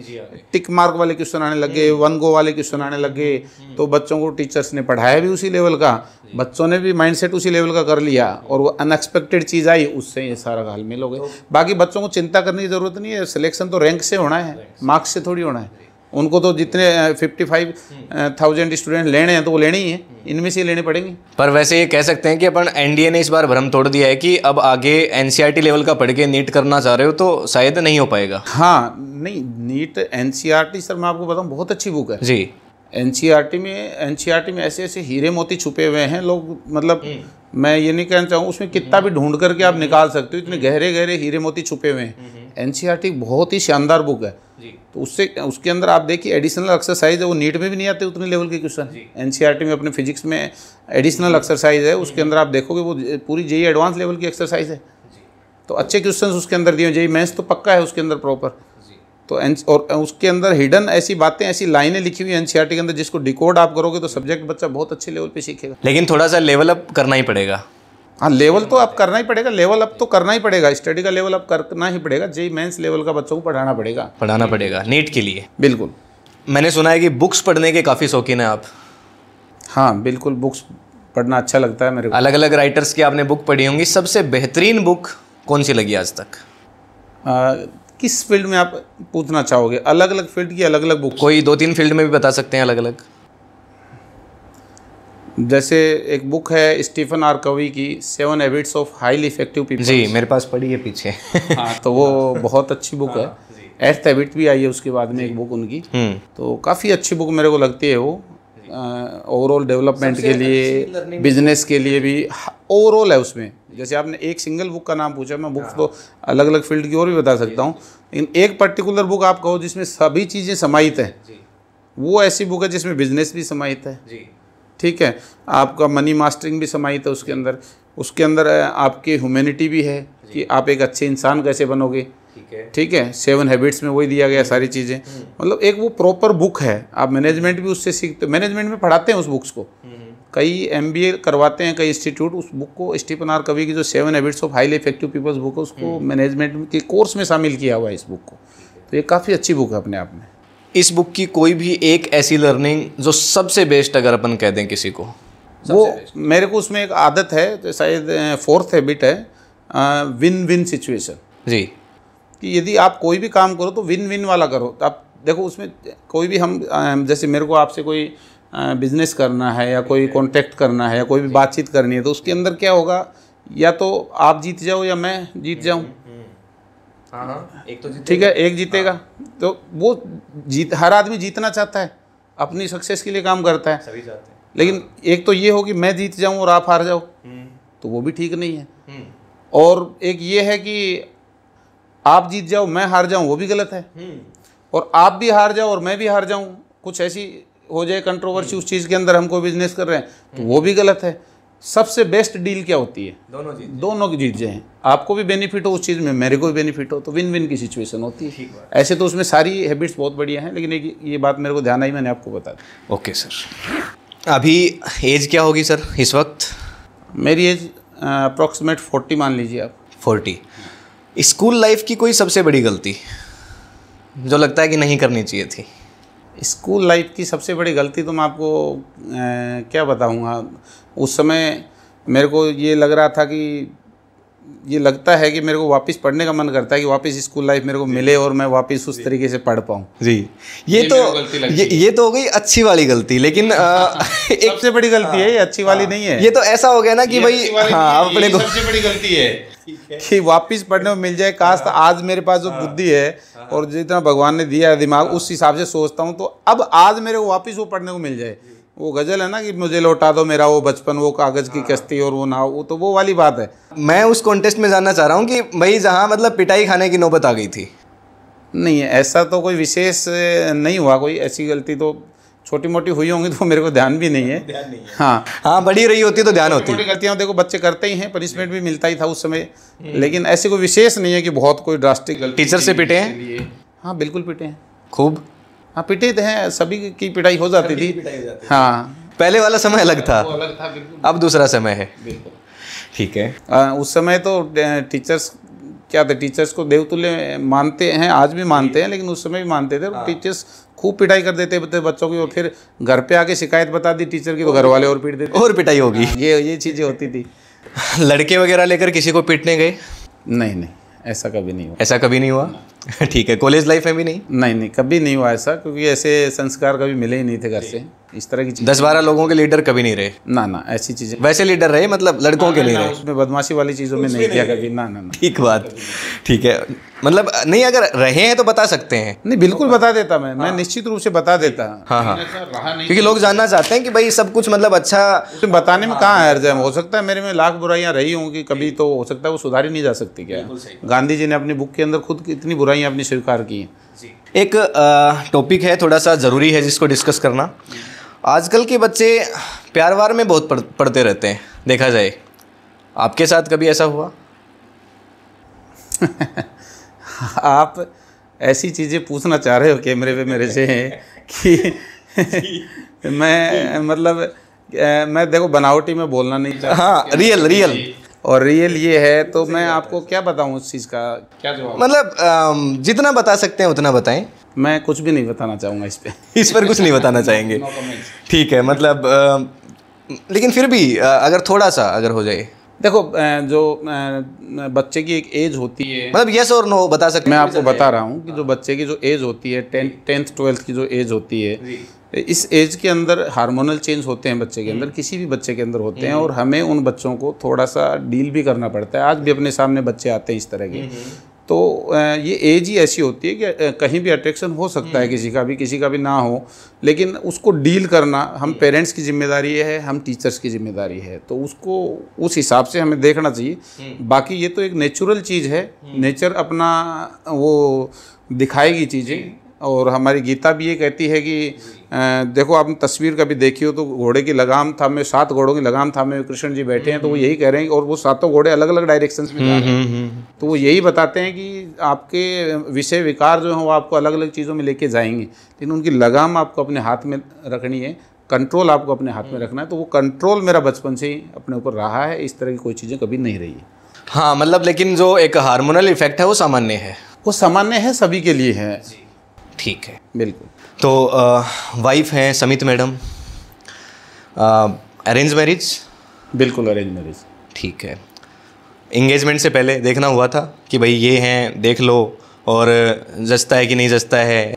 टिक मार्क वाले क्वेश्चन आने लगे, वन गो वाले क्वेश्चन आने लगे, तो बच्चों को टीचर्स ने पढ़ाया भी उसी लेवल का, बच्चों ने भी माइंडसेट उसी लेवल का कर लिया, और वो अनएक्सपेक्टेड चीज़ आई, उससे ये सारा घालमेल हो गया। बाकी बच्चों को चिंता करने की ज़रूरत नहीं है, सिलेक्शन तो रैंक से होना है, मार्क्स से थोड़ी होना है। उनको तो जितने 55,000 स्टूडेंट लेने हैं तो वो लेने ही हैं, इनमें से लेने पड़ेंगे। पर वैसे ये कह सकते हैं कि अपन एनडीए ने इस बार भ्रम तोड़ दिया है कि अब आगे एनसीईआरटी लेवल का पढ़ के नीट करना चाह रहे हो तो शायद नहीं हो पाएगा। हाँ नहीं, नीट एनसीईआरटी सर मैं आपको बताऊँ बहुत अच्छी बुक है जी। एनसीईआरटी में ऐसे ऐसे हीरे मोती छुपे हुए हैं, लोग मतलब मैं ये नहीं कहना चाहूँ, उसमें कितना भी ढूंढ करके आप निकाल सकते हो, इतने गहरे गहरे हीरे मोती छुपे हुए हैं। एनसीईआरटी बहुत ही शानदार बुक है। तो उसके अंदर आप देखिए एडिशनल एक्सरसाइज है, वो नीट में भी नहीं आते उतने लेवल के क्वेश्चन। एनसीईआरटी में अपने फिजिक्स में एडिशनल एक्सरसाइज है, उसके अंदर आप देखोगे वो पूरी जेईई एडवांस लेवल की एक्सरसाइज है। तो अच्छे क्वेश्चन उसके अंदर दिए, जेईई मेंस तो पक्का है उसके अंदर प्रॉपर। तो और उसके अंदर हिडन ऐसी बातें, ऐसी लाइनें लिखी हुई एनसीईआरटी के अंदर, जिसको डिकोड आप करोगे तो सब्जेक्ट बच्चा बहुत अच्छे लेवल पे सीखेगा। लेकिन थोड़ा सा लेवल अप करना ही पड़ेगा। हाँ, लेवल तो आप करना ही पड़ेगा, लेवल अप तो करना ही पड़ेगा, स्टडी का लेवल अप करना ही पड़ेगा, जेईई मेंस लेवल का बच्चों को पढ़ाना पड़ेगा नीट के लिए। बिल्कुल। मैंने सुना है कि बुक्स पढ़ने के काफ़ी शौकीन हैं आप। हाँ बिल्कुल, बुक्स पढ़ना अच्छा लगता है मेरे को। अलग अलग राइटर्स की आपने बुक पढ़ी होंगी, सबसे बेहतरीन बुक कौन सी लगी आज तक? किस फील्ड में आप पूछना चाहोगे? अलग अलग फील्ड की अलग अलग बुक, कोई 2-3 फील्ड में भी बता सकते हैं अलग अलग। जैसे एक बुक है स्टीफन आर कवी की 7 habits of highly effective people. जी, मेरे पास पड़ी है पीछे। हाँ, तो वो बहुत अच्छी बुक है। 8th हैबिट भी आई है उसके बाद में एक बुक उनकी, तो काफ़ी अच्छी बुक मेरे को लगती है वो। ओवरऑल डेवलपमेंट के लिए, बिजनेस के लिए भी ओवरऑल है उसमें। जैसे आपने एक सिंगल बुक का नाम पूछा, मैं बुक्स तो अलग अलग फील्ड की और भी बता सकता हूँ, लेकिन एक पर्टिकुलर बुक आप कहो जिसमें सभी चीज़ें समाहित हैं, वो ऐसी बुक है जिसमें बिजनेस भी समाहित है, ठीक है, आपका मनी मास्टरिंग भी समाहित है उसके अंदर आपकी ह्यूमैनिटी भी है कि आप एक अच्छे इंसान कैसे बनोगे, ठीक है। 7 हैबिट्स में वही दिया गया सारी चीज़ें, मतलब एक वो प्रॉपर बुक है। आप मैनेजमेंट भी उससे सीखते, मैनेजमेंट में पढ़ाते हैं उस बुक्स को, कई MBA करवाते हैं कई इंस्टीट्यूट उस बुक को। स्टीफन आर कवी की जो 7 habits of highly effective peoples book है, उसको मैनेजमेंट के कोर्स में शामिल किया हुआ है इस बुक को। तो ये काफ़ी अच्छी बुक है अपने आप में। इस बुक की कोई भी एक ऐसी लर्निंग जो सबसे बेस्ट अगर अपन कह दें किसी को? वो मेरे को उसमें एक आदत है, तो शायद 4th हैबिट है, विन विन सिचुएशन जी। कि यदि आप कोई भी काम करो तो विन विन वाला करो। तो आप देखो उसमें कोई भी, हम जैसे मेरे को आपसे कोई बिजनेस करना है या कोई कॉन्टैक्ट करना है या कोई भी बातचीत करनी है, तो उसके अंदर क्या होगा, या तो आप जीत जाओ या मैं जीत जाऊं, हाँ, एक तो ठीक है, एक जीतेगा। तो वो हर आदमी जीतना चाहता है, अपनी सक्सेस के लिए काम करता है, सभी चाहते हैं। लेकिन एक तो ये हो कि मैं जीत जाऊं और आप हार जाओ, तो वो भी ठीक नहीं है। और एक ये है कि आप जीत जाओ मैं हार जाऊं, वो भी गलत है। और आप भी हार जाओ और मैं भी हार जाऊं, कुछ ऐसी हो जाए कंट्रोवर्सी उस चीज़ के अंदर, हमको बिजनेस कर रहे हैं, तो वो भी गलत है। सबसे बेस्ट डील क्या होती है? दोनों की जीत जाए, आपको भी बेनिफिट हो उस चीज़ में, मेरे को भी बेनिफिट हो, तो विन विन की सिचुएशन होती है। ऐसे तो उसमें सारी हैबिट्स बहुत बढ़िया हैं, लेकिन एक ये बात मेरे को ध्यान आई, मैंने आपको बता दी। ओके सर, अभी एज क्या होगी सर इस वक्त? मेरी एज अप्रॉक्सीमेट 40 मान लीजिए आप। 40। स्कूल लाइफ की कोई सबसे बड़ी गलती जो लगता है कि नहीं करनी चाहिए थी? स्कूल लाइफ की सबसे बड़ी गलती तो मैं आपको क्या बताऊंगा। उस समय मेरे को ये लग रहा था कि ये लगता है कि मेरे को वापस पढ़ने का मन करता है कि वापस स्कूल लाइफ मेरे को मिले और मैं वापस उस तरीके से पढ़ पाऊँ जी। ये तो हो गई अच्छी वाली गलती, लेकिन एक सबसे बड़ी गलती है ये, अच्छी वाली नहीं है। ये तो ऐसा हो गया ना कि भाई हाँ, अपने को सबसे बड़ी गलती है कि वापस पढ़ने में मिल जाए। काश आज मेरे पास जो बुद्धि है और जितना भगवान ने दिया है दिमाग, उस हिसाब से सोचता हूँ, तो अब आज मेरे को वापस वो पढ़ने को मिल जाए। वो गजल है ना कि मुझे लौटा दो मेरा वो बचपन, वो कागज़ की कश्ती और वो नाव, वो तो वो वाली बात है। मैं उस कॉन्टेस्ट में जानना चाह रहा हूँ कि भाई जहाँ मतलब पिटाई खाने की नौबत आ गई थी। नहीं, ऐसा तो कोई विशेष नहीं हुआ, कोई ऐसी गलती तो छोटी मोटी हुई होंगी तो मेरे को ध्यान भी नहीं है। हाँ, बड़ी रही होती तो ध्यान होती। छोटी गलतियाँ देखो बच्चे करते ही हैं, पनिशमेंट भी मिलता ही था उस समय, लेकिन ऐसी कोई विशेष नहीं है कि बहुत कोई ड्रास्टिक गलती। टीचर से पिटे हैं? हाँ बिल्कुल पिटे हैं, खूब। हाँ पिटे थे हैं, सभी की पिटाई हो जाती थी। हाँ, पहले वाला समय अलग था, अब दूसरा समय है। बिल्कुल ठीक है। उस समय तो टीचर्स क्या थे, टीचर्स को देवतुल्य मानते हैं, आज भी मानते हैं, लेकिन उस समय भी मानते थे। टीचर्स खूब पिटाई कर देते थे बच्चों की, और फिर घर पे आके शिकायत बता दी टीचर की तो घर वाले और पीट देते, और पिटाई होगी। ये चीज़ें होती थी। लड़के वगैरह लेकर किसी को पीटने गए? नहीं, ऐसा कभी नहीं हुआ। ऐसा कभी नहीं हुआ? ठीक है। कॉलेज लाइफ में भी नहीं? नहीं, कभी नहीं हुआ ऐसा, क्योंकि ऐसे संस्कार कभी मिले ही नहीं थे घर से। इस तरह की 10-12 लोगों के लीडर कभी नहीं रहे? ना, ऐसी चीज़ें। वैसे लीडर रहे, मतलब लड़कों के नहीं रहे? उसमें बदमाशी वाली चीज़ों में नहीं किया कभी। ना। ठीक बात। ठीक है, मतलब नहीं, अगर रहे हैं तो बता सकते हैं? नहीं, बिल्कुल बता देता मैं निश्चित रूप से बता देता। हाँ, क्योंकि लोग जानना चाहते हैं कि भाई सब कुछ मतलब अच्छा। उसमें बताने में कहाँ हर्ज है? हो सकता है मेरे में लाख बुराइयां रही होंगी कभी, तो हो सकता है वो सुधारी नहीं जा सकती। क्या गांधी जी ने अपनी बुक के अंदर खुद इतनी बुराइयां अपनी स्वीकार की हैं। एक टॉपिक है थोड़ा सा ज़रूरी है जिसको डिस्कस करना। आजकल के बच्चे प्यार वार में बहुत पढ़ते रहते हैं, देखा जाए। आपके साथ कभी ऐसा हुआ? आप ऐसी चीज़ें पूछना चाह रहे हो कैमरे पे मेरे से कि मैं मतलब मैं देखो बनावटी में बोलना नहीं चाहता। हाँ, रियल और रियल ये है, तो मैं आपको क्या बताऊं उस चीज़ का, क्या जवाब? मतलब जितना बता सकते हैं उतना बताएं। मैं कुछ भी नहीं बताना चाहूँगा इस पर कुछ नहीं बताना चाहेंगे? ठीक है, मतलब लेकिन फिर भी अगर थोड़ा सा अगर हो जाए। देखो, जो बच्चे की एक एज होती है, मतलब यस और नो बता सकते हैं। मैं आपको बता रहा हूँ कि जो बच्चे की जो एज होती है 10th 12th की जो एज होती है, इस एज के अंदर हार्मोनल चेंज होते हैं बच्चे के अंदर, किसी भी बच्चे के अंदर होते हैं, और हमें उन बच्चों को थोड़ा सा डील भी करना पड़ता है। आज भी अपने सामने बच्चे आते हैं इस तरह के, तो ये एज ही ऐसी होती है कि कहीं भी अट्रैक्शन हो सकता है, किसी का भी ना हो, लेकिन उसको डील करना हम पेरेंट्स की जिम्मेदारी है, हम टीचर्स की जिम्मेदारी है, तो उसको उस हिसाब से हमें देखना चाहिए। बाकी ये तो एक नेचुरल चीज़ है, नेचर अपना वो दिखाएगी चीज़ें। और हमारी गीता भी ये कहती है कि देखो, आप तस्वीर कभी देखी हो तो घोड़े की लगाम थामे, 7 घोड़ों की लगाम थामे कृष्ण जी बैठे हैं, तो वो यही कह रहे हैं, और वो 7 घोड़े अलग अलग डायरेक्शंस में जा रहे हैं, तो वो यही बताते हैं कि आपके विषय विकार जो हैं वो आपको अलग अलग चीज़ों में लेके जाएंगे, लेकिन उनकी लगाम आपको अपने हाथ में रखनी है, कंट्रोल आपको अपने हाथ में रखना है। तो वो कंट्रोल मेरा बचपन से ही अपने ऊपर रहा है, इस तरह की कोई चीज़ें कभी नहीं रही है। हाँ, मतलब लेकिन जो एक हार्मोनल इफेक्ट है वो सामान्य है? वो सामान्य है, सभी के लिए है। ठीक है, बिल्कुल। तो वाइफ हैं समित मैडम, अरेंज मैरिज? बिल्कुल अरेंज मैरिज। ठीक है। एंगेजमेंट से पहले देखना हुआ था कि भाई ये हैं, देख लो, और जचता है कि नहीं जचता है?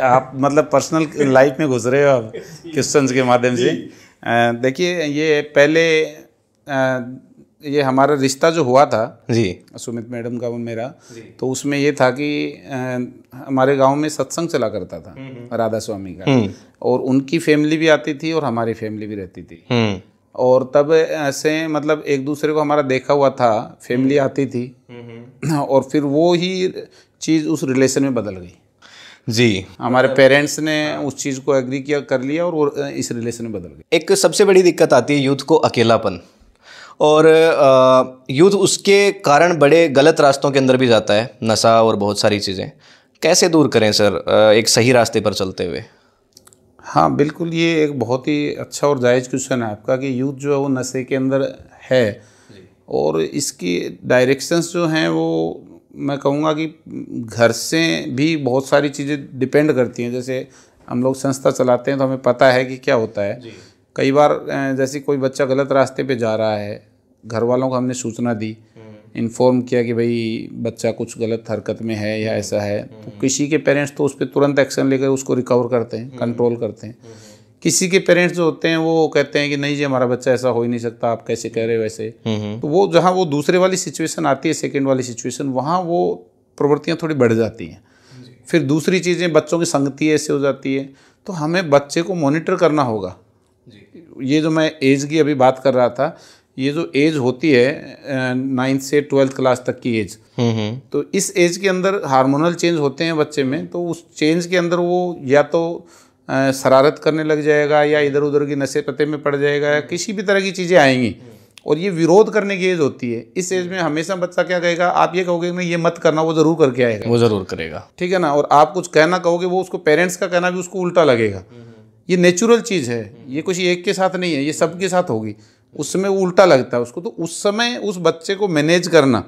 आप मतलब पर्सनल लाइफ में घुस रहे हो अब क्वेश्चंस के माध्यम से। देखिए, ये पहले ये हमारा रिश्ता जो हुआ था जी सुमित मैडम का और मेरा, तो उसमें ये था कि हमारे गांव में सत्संग चला करता था राधा स्वामी का, और उनकी फैमिली भी आती थी और हमारी फैमिली भी रहती थी। और तब ऐसे मतलब एक दूसरे को हमारा देखा हुआ था, फैमिली आती थी, और फिर वो ही चीज़ उस रिलेशन में बदल गई जी। हमारे पेरेंट्स ने उस चीज़ को एग्री किया, कर लिया, और वो इस रिलेशन में बदल गई। एक सबसे बड़ी दिक्कत आती है यूथ को अकेलापन, और यूथ उसके कारण बड़े गलत रास्तों के अंदर भी जाता है, नशा और बहुत सारी चीज़ें। कैसे दूर करें सर एक सही रास्ते पर चलते हुए? हाँ बिल्कुल, ये एक बहुत ही अच्छा और जायज़ क्वेश्चन है आपका कि यूथ जो है वो नशे के अंदर है, और इसकी डायरेक्शंस जो हैं वो मैं कहूँगा कि घर से भी बहुत सारी चीज़ें डिपेंड करती हैं। जैसे हम लोग संस्था चलाते हैं तो हमें पता है कि क्या होता है। कई बार जैसे कोई बच्चा गलत रास्ते पे जा रहा है, घर वालों को हमने सूचना दी, इन्फॉर्म किया कि भाई बच्चा कुछ गलत हरकत में है या ऐसा है, तो किसी के पेरेंट्स तो उस पर तुरंत एक्शन लेकर उसको रिकवर करते हैं, कंट्रोल करते हैं। किसी के पेरेंट्स जो होते हैं वो कहते हैं कि नहीं जी हमारा बच्चा ऐसा हो ही नहीं सकता, आप कैसे कह रहे हो वैसे। तो वो जहाँ वो दूसरे वाली सिचुएशन आती है, सेकेंड वाली सिचुएशन, वहाँ वो प्रवृत्तियाँ थोड़ी बढ़ जाती हैं। फिर दूसरी चीज़ें बच्चों की संगति ऐसे हो जाती है, तो हमें बच्चे को मॉनिटर करना होगा। ये जो मैं एज की अभी बात कर रहा था, ये जो एज होती है 9th से 12th क्लास तक की एज, तो इस एज के अंदर हार्मोनल चेंज होते हैं बच्चे में। तो उस चेंज के अंदर वो या तो शरारत करने लग जाएगा, या इधर उधर की नशे पते में पड़ जाएगा, या किसी भी तरह की चीज़ें आएंगी, और ये विरोध करने की एज होती है। इस एज में हमेशा बच्चा क्या कहेगा, आप ये कहोगे ना ये मत करना, वो ज़रूर करके आएगा, वो ज़रूर करेगा, ठीक है ना। और आप कुछ कहना कहोगे, वो उसको पेरेंट्स का कहना भी उसको उल्टा लगेगा। ये नेचुरल चीज़ है, ये कुछ एक के साथ नहीं है, ये सबके साथ होगी। उस समय वो उल्टा लगता है उसको, तो उस समय उस बच्चे को मैनेज करना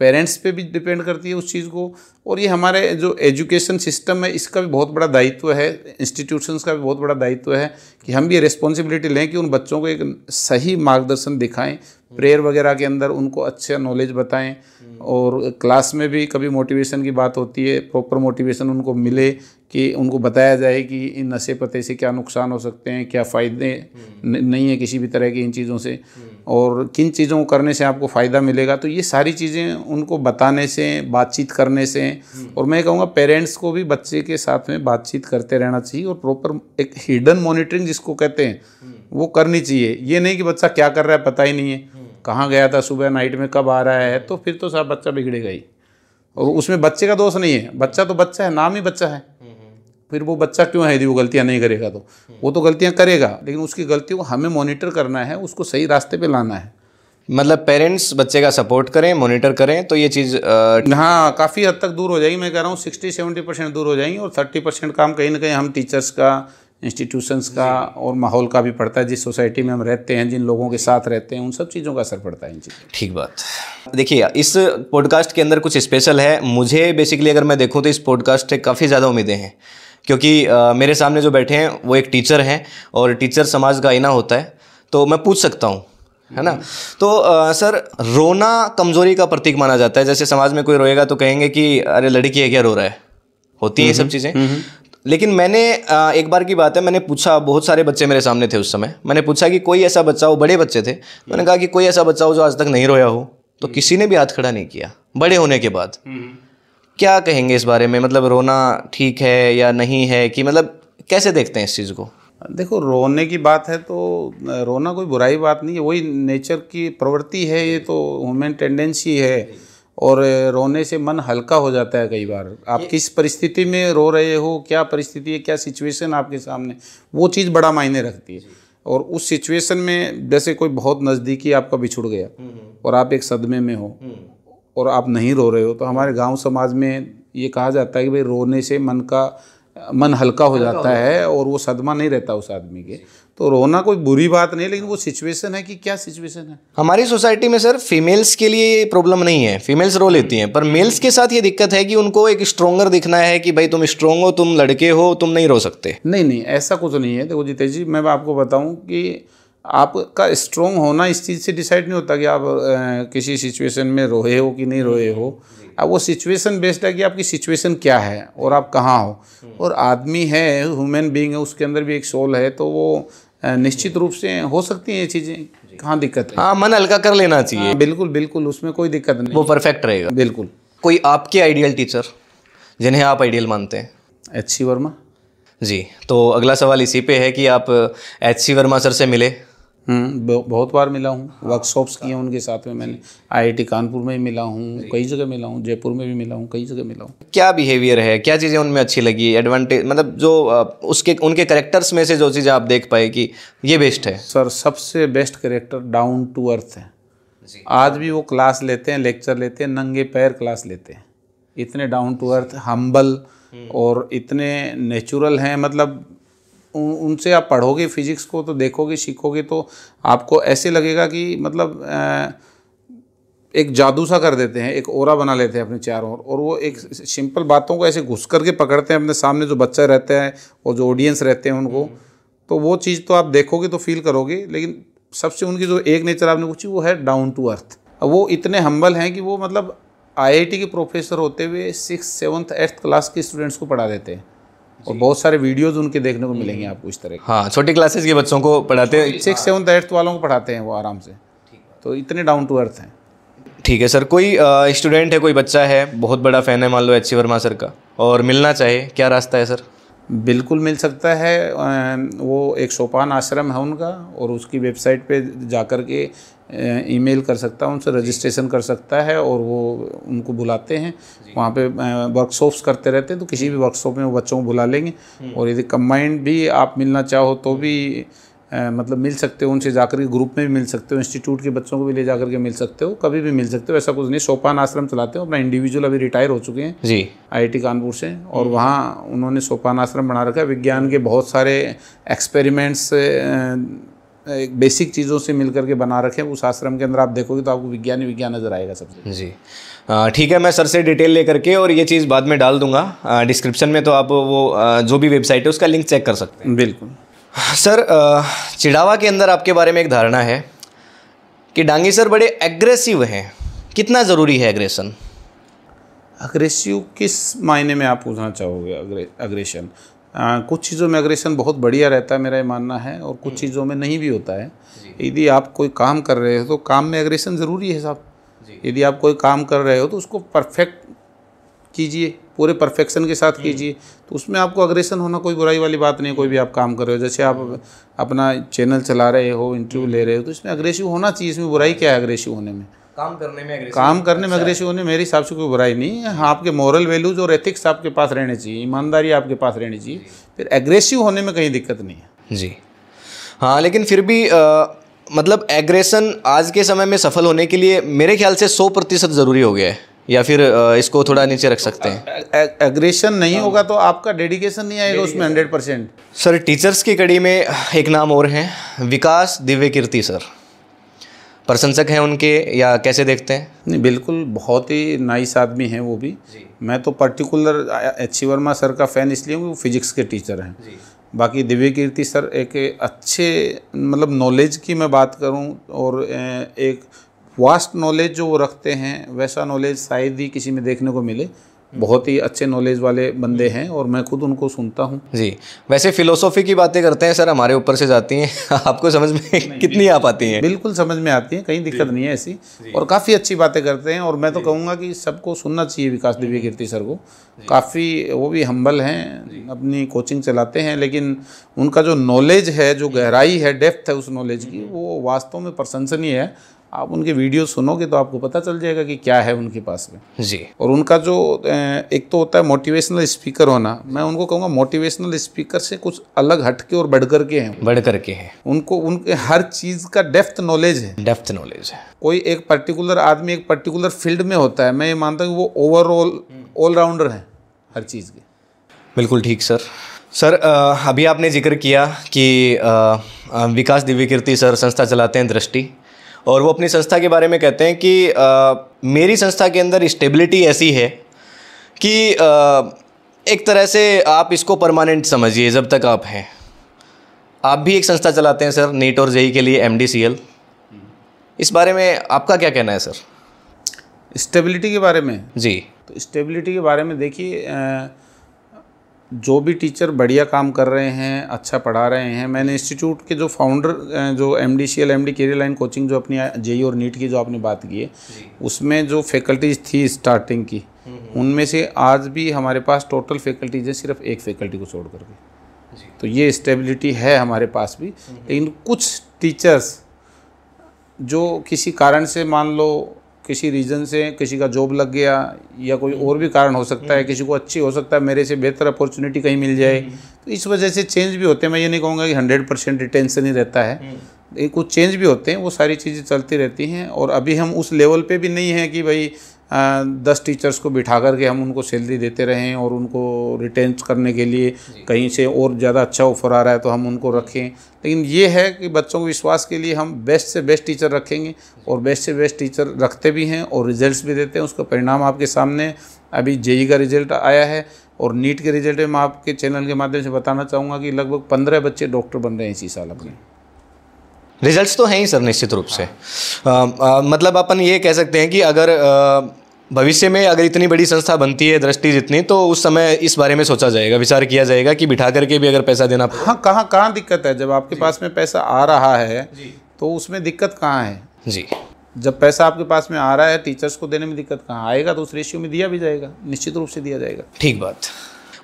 पेरेंट्स पे भी डिपेंड करती है उस चीज़ को। और ये हमारे जो एजुकेशन सिस्टम है इसका भी बहुत बड़ा दायित्व है, इंस्टीट्यूशंस का भी बहुत बड़ा दायित्व है कि हम भी रिस्पॉन्सिबिलिटी लें कि उन बच्चों को एक सही मार्गदर्शन दिखाएं, प्रेयर वगैरह के अंदर उनको अच्छा नॉलेज बताएं, और क्लास में भी कभी मोटिवेशन की बात होती है, प्रॉपर मोटिवेशन उनको मिले, कि उनको बताया जाए कि इन नशे पते से क्या नुकसान हो सकते हैं, क्या फ़ायदे नहीं है किसी भी तरह की इन चीज़ों से, और किन चीज़ों को करने से आपको फ़ायदा मिलेगा। तो ये सारी चीज़ें उनको बताने से, बातचीत करने से, और मैं कहूँगा पेरेंट्स को भी बच्चे के साथ में बातचीत करते रहना चाहिए, और प्रॉपर एक हिडन मॉनिटरिंग जिसको कहते हैं वो करनी चाहिए। ये नहीं कि बच्चा क्या कर रहा है पता ही नहीं है, कहाँ गया था सुबह, नाइट में कब आ रहा है, तो फिर तो साहब बच्चा बिगड़ेगा ही। और उसमें बच्चे का दोष नहीं है, बच्चा तो बच्चा है, नाम ही बच्चा है। फिर वो बच्चा क्यों है यदि वो गलतियां नहीं करेगा, तो वो तो गलतियां करेगा, लेकिन उसकी गलतियों को हमें मॉनिटर करना है, उसको सही रास्ते पे लाना है। मतलब पेरेंट्स बच्चे का सपोर्ट करें, मॉनिटर करें, तो ये चीज़ हाँ काफ़ी हद तक दूर हो जाएगी। मैं कह रहा हूँ 60-70% दूर हो जाएंगी, और 30% काम कहीं ना कहीं हम टीचर्स का, इंस्टीट्यूशंस का और माहौल का भी पड़ता है। जिस सोसाइटी में हम रहते हैं, जिन लोगों के साथ रहते हैं, उन सब चीज़ों का असर पड़ता है इन चीज़ों। ठीक बात। देखिए इस पॉडकास्ट के अंदर कुछ स्पेशल है। मुझे बेसिकली अगर मैं देखूँ तो इस पॉडकास्ट से काफ़ी ज़्यादा उम्मीदें हैं, क्योंकि मेरे सामने जो बैठे हैं वो एक टीचर हैं, और टीचर समाज का आईना होता है, तो मैं पूछ सकता हूँ, है ना। तो सर, रोना कमज़ोरी का प्रतीक माना जाता है। जैसे समाज में कोई रोएगा तो कहेंगे कि अरे लड़की है क्या रो रहा है, होती है ये सब चीज़ें। लेकिन मैंने एक बार की बात है, मैंने पूछा, बहुत सारे बच्चे मेरे सामने थे उस समय, मैंने पूछा कि कोई ऐसा बच्चा हो, बड़े बच्चे थे, मैंने कहा कि कोई ऐसा बच्चा हो जो आज तक नहीं रोया हो, तो किसी ने भी हाथ खड़ा नहीं किया बड़े होने के बाद। क्या कहेंगे इस बारे में, मतलब रोना ठीक है या नहीं है, कि मतलब कैसे देखते हैं इस चीज़ को? देखो, रोने की बात है तो रोना कोई बुराई बात नहीं है, वही नेचर की प्रवृत्ति है, ये तो ह्यूमन टेंडेंसी है, और रोने से मन हल्का हो जाता है। कई बार आप किस परिस्थिति में रो रहे हो, क्या परिस्थिति है, क्या सिचुएशन आपके सामने, वो चीज़ बड़ा मायने रखती है। और उस सिचुएशन में जैसे कोई बहुत नज़दीकी आपका बिछुड़ गया और आप एक सदमे में हो और आप नहीं रो रहे हो, तो हमारे गांव समाज में ये कहा जाता है कि भाई रोने से मन हल्का हो जाता है, और वो सदमा नहीं रहता उस आदमी के। तो रोना कोई बुरी बात नहीं, लेकिन वो सिचुएशन है कि क्या सिचुएशन है। हमारी सोसाइटी में सर फीमेल्स के लिए ये प्रॉब्लम नहीं है, फीमेल्स रो लेती हैं, पर मेल्स के साथ ये दिक्कत है कि उनको एक स्ट्रोंगर दिखना है कि भाई तुम स्ट्रोंग हो, तुम लड़के हो, तुम नहीं रो सकते। नहीं, ऐसा कुछ नहीं है। देखो जितेश जी, मैं आपको बताऊं कि आपका स्ट्रोंग होना इस चीज़ से डिसाइड नहीं होता कि आप किसी सिचुएशन में रोए हो कि नहीं रोए हो। अब वो सिचुएशन बेस्ड है कि आपकी सिचुएशन क्या है और आप कहाँ हो। और आदमी है, ह्यूमन बीइंग है, उसके अंदर भी एक सोल है, तो वो निश्चित रूप से हो सकती हैं ये चीज़ें। कहाँ दिक्कत है। हाँ, मन हल्का कर लेना चाहिए। बिल्कुल बिल्कुल, उसमें कोई दिक्कत नहीं, वो परफेक्ट रहेगा। बिल्कुल। कोई आपके आइडियल टीचर जिन्हें आप आइडियल मानते हैं? एच.सी. वर्मा जी, तो अगला सवाल इसी पे है कि आप एच.सी. वर्मा सर से मिले? बहुत बार मिला हूँ, वर्कशॉप्स किए हैं उनके साथ में मैंने। IIT कानपुर में भी मिला हूँ, कई जगह मिला हूँ, जयपुर में भी मिला हूँ, कई जगह मिला हूँ। क्या बिहेवियर है, क्या चीज़ें उनमें अच्छी लगी, एडवांटेज, मतलब जो उसके उनके करेक्टर्स में से जो चीज़ें आप देख पाए कि ये बेस्ट है? सर सबसे best character down to earth है। आज भी वो क्लास लेते हैं, लेक्चर लेते हैं, नंगे पैर क्लास लेते हैं। इतने डाउन टू अर्थ, हम्बल और इतने नेचुरल हैं। मतलब उनसे आप पढ़ोगे फिजिक्स को तो देखोगे, सीखोगे तो आपको ऐसे लगेगा कि मतलब एक जादू सा कर देते हैं, एक ओरा बना लेते हैं अपने चारों ओर, और वो एक सिंपल बातों को ऐसे घुस करके पकड़ते हैं अपने सामने जो बच्चा रहता है और जो ऑडियंस रहते हैं उनको। तो वो चीज़ तो आप देखोगे तो फील करोगे। लेकिन सबसे उनकी जो एक नेचर आपने पूछी वो है डाउन टू अर्थ। वो इतने हम्बल हैं कि वो मतलब IIT के प्रोफेसर होते हुए 6th 7th 8th क्लास के स्टूडेंट्स को पढ़ा देते हैं। और बहुत सारे वीडियोज़ उनके देखने को मिलेंगे आपको इस तरह के। हाँ, छोटी क्लासेस के बच्चों को पढ़ाते हैं, 6th 7th 8th वालों को पढ़ाते हैं वो आराम से। तो इतने डाउन टू अर्थ हैं। ठीक है सर। कोई स्टूडेंट है, कोई बच्चा है, बहुत बड़ा फ़ैन है मान लो एच.सी. वर्मा सर का, और मिलना चाहे, क्या रास्ता है सर? बिल्कुल मिल सकता है। वो एक सोपान आश्रम है उनका, और उसकी वेबसाइट पे जाकर के ईमेल कर सकता है, उनसे रजिस्ट्रेशन कर सकता है, और वो उनको बुलाते हैं। वहाँ पे वर्कशॉप्स करते रहते हैं, तो किसी भी वर्कशॉप में वो बच्चों को बुला लेंगे। और यदि कंबाइंड भी आप मिलना चाहो तो भी मतलब मिल सकते हो उनसे जाकर के, ग्रुप में भी मिल सकते हो, इंस्टीट्यूट के बच्चों को भी ले जाकर के मिल सकते हो, कभी भी मिल सकते हो। ऐसा कुछ नहीं। सोपान आश्रम चलाते हो अपना, इंडिविजुअल अभी रिटायर हो चुके हैं जी IIT कानपुर से, और वहाँ उन्होंने सोपान आश्रम बना रखा है। विज्ञान के बहुत सारे एक्सपेरिमेंट्स एक बेसिक चीज़ों से मिल करके बना रखे हैं। उस आश्रम के अंदर आप देखोगे तो आपको विज्ञान ही विज्ञान नज़र आएगा सबसे। जी ठीक है, मैं सर से डिटेल लेकर के और ये चीज़ बाद में डाल दूंगा डिस्क्रिप्शन में, तो आप वो जो भी वेबसाइट है उसका लिंक चेक कर सकते हैं। बिल्कुल सर, चिड़ावा के अंदर आपके बारे में एक धारणा है कि डांगी सर बड़े एग्रेसिव हैं। कितना ज़रूरी है एग्रेशन? अग्रेसिव किस मायने में आप पूछना चाहोगे? अग्रेशन कुछ चीज़ों में अग्रेशन बहुत बढ़िया रहता है, मेरा ये मानना है, और कुछ चीज़ों में नहीं भी होता है। यदि आप कोई काम कर रहे हो तो काम में अग्रेशन ज़रूरी है साहब। यदि आप कोई काम कर रहे हो तो उसको परफेक्ट कीजिए, पूरे परफेक्शन के साथ कीजिए, तो उसमें आपको अग्रेशन होना कोई बुराई वाली बात नहीं है। कोई भी आप काम कर रहे हो, जैसे आप अपना चैनल चला रहे हो, इंटरव्यू ले रहे हो, तो इसमें अग्रेसिव होना चाहिए। इसमें बुराई क्या है अग्रेसिव होने में? काम करने में अग्रेसिव होने मेरे हिसाब से कोई बुराई नहीं है। हाँ, आपके मॉरल वैल्यूज़ और एथिक्स आपके पास रहने चाहिए, ईमानदारी आपके पास रहनी चाहिए, फिर एग्रेसिव होने में कहीं दिक्कत नहीं है। जी हाँ, लेकिन फिर भी मतलब एग्रेशन आज के समय में सफल होने के लिए मेरे ख्याल से 100% ज़रूरी हो गया है, या फिर इसको थोड़ा नीचे रख सकते हैं? एग्रेशन नहीं होगा तो आपका डेडिकेशन नहीं आएगा उसमें 100%। सर, टीचर्स की कड़ी में एक नाम और हैं, विकास दिव्य कीर्ति सर। प्रशंसक हैं उनके, या कैसे देखते हैं? नहीं, बिल्कुल बहुत ही नाइस आदमी हैं वो भी। मैं तो पर्टिकुलर एच.सी. वर्मा सर का फ़ैन इसलिए हूँ, वो फिजिक्स के टीचर हैं। बाकी दिव्य कीर्ति सर एक अच्छे मतलब नॉलेज की मैं बात करूँ, और एक वास्ट नॉलेज जो वो रखते हैं, वैसा नॉलेज शायद ही किसी में देखने को मिले। बहुत ही अच्छे नॉलेज वाले बंदे हैं, और मैं खुद उनको सुनता हूँ। जी, वैसे फिलोसॉफी की बातें करते हैं सर, हमारे ऊपर से जाती हैं आपको समझ में कितनी आ पाती हैं? बिल्कुल समझ में आती हैं, कहीं दिक्कत नहीं है ऐसी, और काफ़ी अच्छी बातें करते हैं। और मैं तो कहूँगा कि सबको सुनना चाहिए विकास दिव्य कीर्ति सर को। काफ़ी वो भी हम्बल हैं, अपनी कोचिंग चलाते हैं, लेकिन उनका जो नॉलेज है, जो गहराई है, डेप्थ है उस नॉलेज की, वो वास्तव में प्रशंसनीय है। आप उनके वीडियो सुनोगे तो आपको पता चल जाएगा कि क्या है उनके पास में। जी, और उनका जो एक तो होता है मोटिवेशनल स्पीकर होना, मैं उनको कहूँगा मोटिवेशनल स्पीकर से कुछ अलग हटके और बढ़ करके हैं। उनको उनके हर चीज़ का डेप्थ नॉलेज है। कोई एक पर्टिकुलर आदमी एक पर्टिकुलर फील्ड में होता है, मैं ये मानता हूँ कि वो ओवरऑल ऑलराउंडर है हर चीज़ के। बिल्कुल ठीक सर। अभी आपने जिक्र किया कि विकास दिव्य कीर्ति सर संस्था चलाते हैं दृष्टि, और वो अपनी संस्था के बारे में कहते हैं कि मेरी संस्था के अंदर स्टेबिलिटी ऐसी है कि एक तरह से आप इसको परमानेंट समझिए जब तक आप हैं। आप भी एक संस्था चलाते हैं सर, नीट और जेईई के लिए, MDCL। इस बारे में आपका क्या कहना है सर? स्टेबिलिटी के बारे में? जी, तो स्टेबिलिटी के बारे में देखिए, जो भी टीचर बढ़िया काम कर रहे हैं, अच्छा पढ़ा रहे हैं, मैंने इंस्टीट्यूट के जो फाउंडर जो MDCL MD career line coaching जो अपनी JEE और नीट की जो आपने बात की है, उसमें जो फैकल्टीज थी स्टार्टिंग की, उनमें से आज भी हमारे पास टोटल फैकल्टीज है सिर्फ एक फैकल्टी को छोड़ करके। तो ये स्टेबिलिटी है हमारे पास भी। लेकिन कुछ टीचर्स जो किसी कारण से, मान लो किसी रीज़न से किसी का जॉब लग गया या कोई और भी कारण हो सकता है, किसी को अच्छी हो सकता है मेरे से बेहतर अपॉर्चुनिटी कहीं मिल जाए, तो इस वजह से चेंज भी होते हैं। मैं ये नहीं कहूँगा कि 100% रिटेंशन ही रहता है, कुछ चेंज भी होते हैं, वो सारी चीज़ें चलती रहती हैं। और अभी हम उस लेवल पे भी नहीं हैं कि भाई 10 टीचर्स को बिठा करके हम उनको सैलरी देते रहें और उनको रिटेन करने के लिए कहीं से और ज़्यादा अच्छा ऑफर आ रहा है तो हम उनको रखें। लेकिन ये है कि बच्चों के विश्वास के लिए हम बेस्ट से बेस्ट टीचर रखेंगे और बेस्ट से बेस्ट टीचर रखते भी हैं और रिजल्ट्स भी देते हैं। उसका परिणाम आपके सामने अभी JEE का रिजल्ट आया है और नीट के रिजल्ट में मैं आपके चैनल के माध्यम से बताना चाहूँगा कि लगभग 15 बच्चे डॉक्टर बन रहे हैं इसी साल अपने। रिजल्ट्स तो हैं ही सर निश्चित रूप से। मतलब अपन ये कह सकते हैं कि अगर भविष्य में अगर इतनी बड़ी संस्था बनती है दृष्टि जितनी, तो उस समय इस बारे में सोचा जाएगा, विचार किया जाएगा कि बिठा करके भी अगर पैसा देना। हाँ, कहाँ दिक्कत है? जब आपके पास में पैसा आ रहा है तो उसमें दिक्कत कहाँ है? जी, जब पैसा आपके पास में आ रहा है, टीचर्स को देने में दिक्कत कहाँ आएगा? तो उस रेशियो में दिया भी जाएगा, निश्चित रूप से दिया जाएगा। ठीक बात।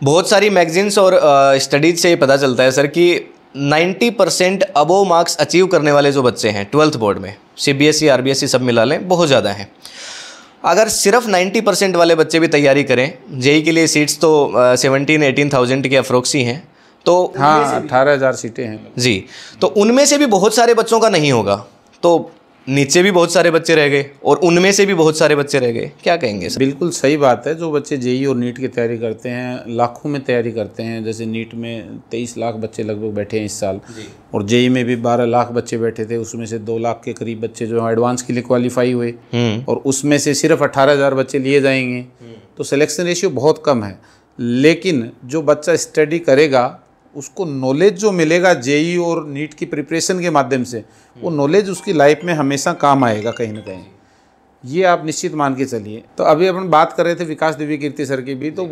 बहुत सारी मैगजीन्स और स्टडीज से ये पता चलता है सर कि 90% अबोव मार्क्स अचीव करने वाले जो बच्चे हैं 12th बोर्ड में, CBSE RBSE सब मिला लें, बहुत ज़्यादा हैं। अगर सिर्फ 90% वाले बच्चे भी तैयारी करें, JEE के लिए सीट्स तो 17-18,000 के अप्रोक्स ही हैं, तो हाँ 18,000 सीटें हैं जी। तो उनमें से भी बहुत सारे बच्चों का नहीं होगा, तो नीचे भी बहुत सारे बच्चे रह गए और उनमें से भी बहुत सारे बच्चे रह गए। क्या कहेंगे सर? बिल्कुल सही बात है। जो बच्चे JEE और नीट की तैयारी करते हैं, लाखों में तैयारी करते हैं, जैसे नीट में 23 लाख बच्चे लगभग बैठे हैं इस साल, और JEE में भी 12 लाख बच्चे बैठे थे। उसमें से 2 लाख के करीब बच्चे जो एडवांस के लिए क्वालिफाई हुए और उसमें से सिर्फ 18,000 बच्चे लिए जाएंगे, तो सिलेक्शन रेशियो बहुत कम है। लेकिन जो बच्चा स्टडी करेगा उसको नॉलेज जो मिलेगा JEE और नीट की प्रिपरेशन के माध्यम से, वो नॉलेज उसकी लाइफ में हमेशा काम आएगा कहीं ना कहीं, ये आप निश्चित मान के चलिए। तो अभी अपन बात कर रहे थे विकास दिव्य कीर्ति सर की भी, तो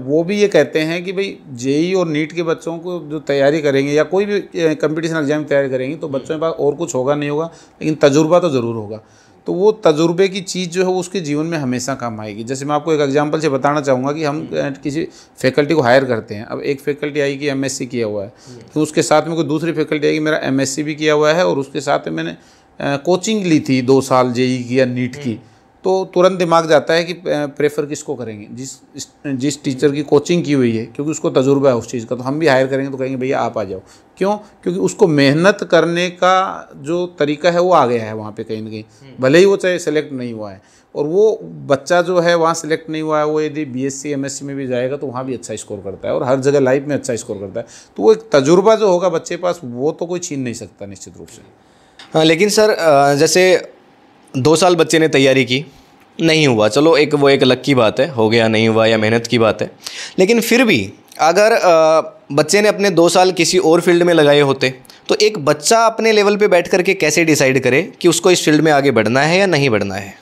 वो भी ये कहते हैं कि भाई JEE और नीट के बच्चों को जो तैयारी करेंगे या कोई भी कंपटीशन एग्जाम तैयारी करेंगे, तो बच्चों के पास और कुछ होगा नहीं होगा, लेकिन तजुर्बा तो ज़रूर होगा। तो वो तजुर्बे की चीज़ जो है वो उसके जीवन में हमेशा काम आएगी। जैसे मैं आपको एक एग्जांपल से बताना चाहूँगा कि हम किसी फैकल्टी को हायर करते हैं। अब एक फैकल्टी आई कि MSc किया हुआ है, तो उसके साथ में कोई दूसरी फैकल्टी आई कि मेरा MSc भी किया हुआ है और उसके साथ में मैंने कोचिंग ली थी 2 साल JEE की या नीट की, तो तुरंत दिमाग जाता है कि प्रेफर किसको करेंगे? जिस टीचर की कोचिंग की हुई है, क्योंकि उसको तजुर्बा है उस चीज़ का। तो हम भी हायर करेंगे तो कहेंगे भैया आप आ जाओ। क्यों? क्योंकि उसको मेहनत करने का जो तरीका है वो आ गया है वहाँ पे कहीं ना कहीं, भले ही वो चाहे सेलेक्ट नहीं हुआ है। और वो बच्चा जो है वहाँ सेलेक्ट नहीं हुआ है, वो यदि BSc MSc में भी जाएगा तो वहाँ भी अच्छा स्कोर करता है और हर जगह लाइफ में अच्छा स्कोर करता है। तो वो एक तजुर्बा जो होगा बच्चे के पास, वो तो कोई छीन नहीं सकता निश्चित रूप से। हाँ, लेकिन सर जैसे 2 साल बच्चे ने तैयारी की, नहीं हुआ, चलो वो एक लक की बात है, हो गया नहीं हुआ या मेहनत की बात है। लेकिन फिर भी अगर बच्चे ने अपने 2 साल किसी और फील्ड में लगाए होते, तो एक बच्चा अपने लेवल पे बैठ करके कैसे डिसाइड करे कि उसको इस फील्ड में आगे बढ़ना है या नहीं बढ़ना है?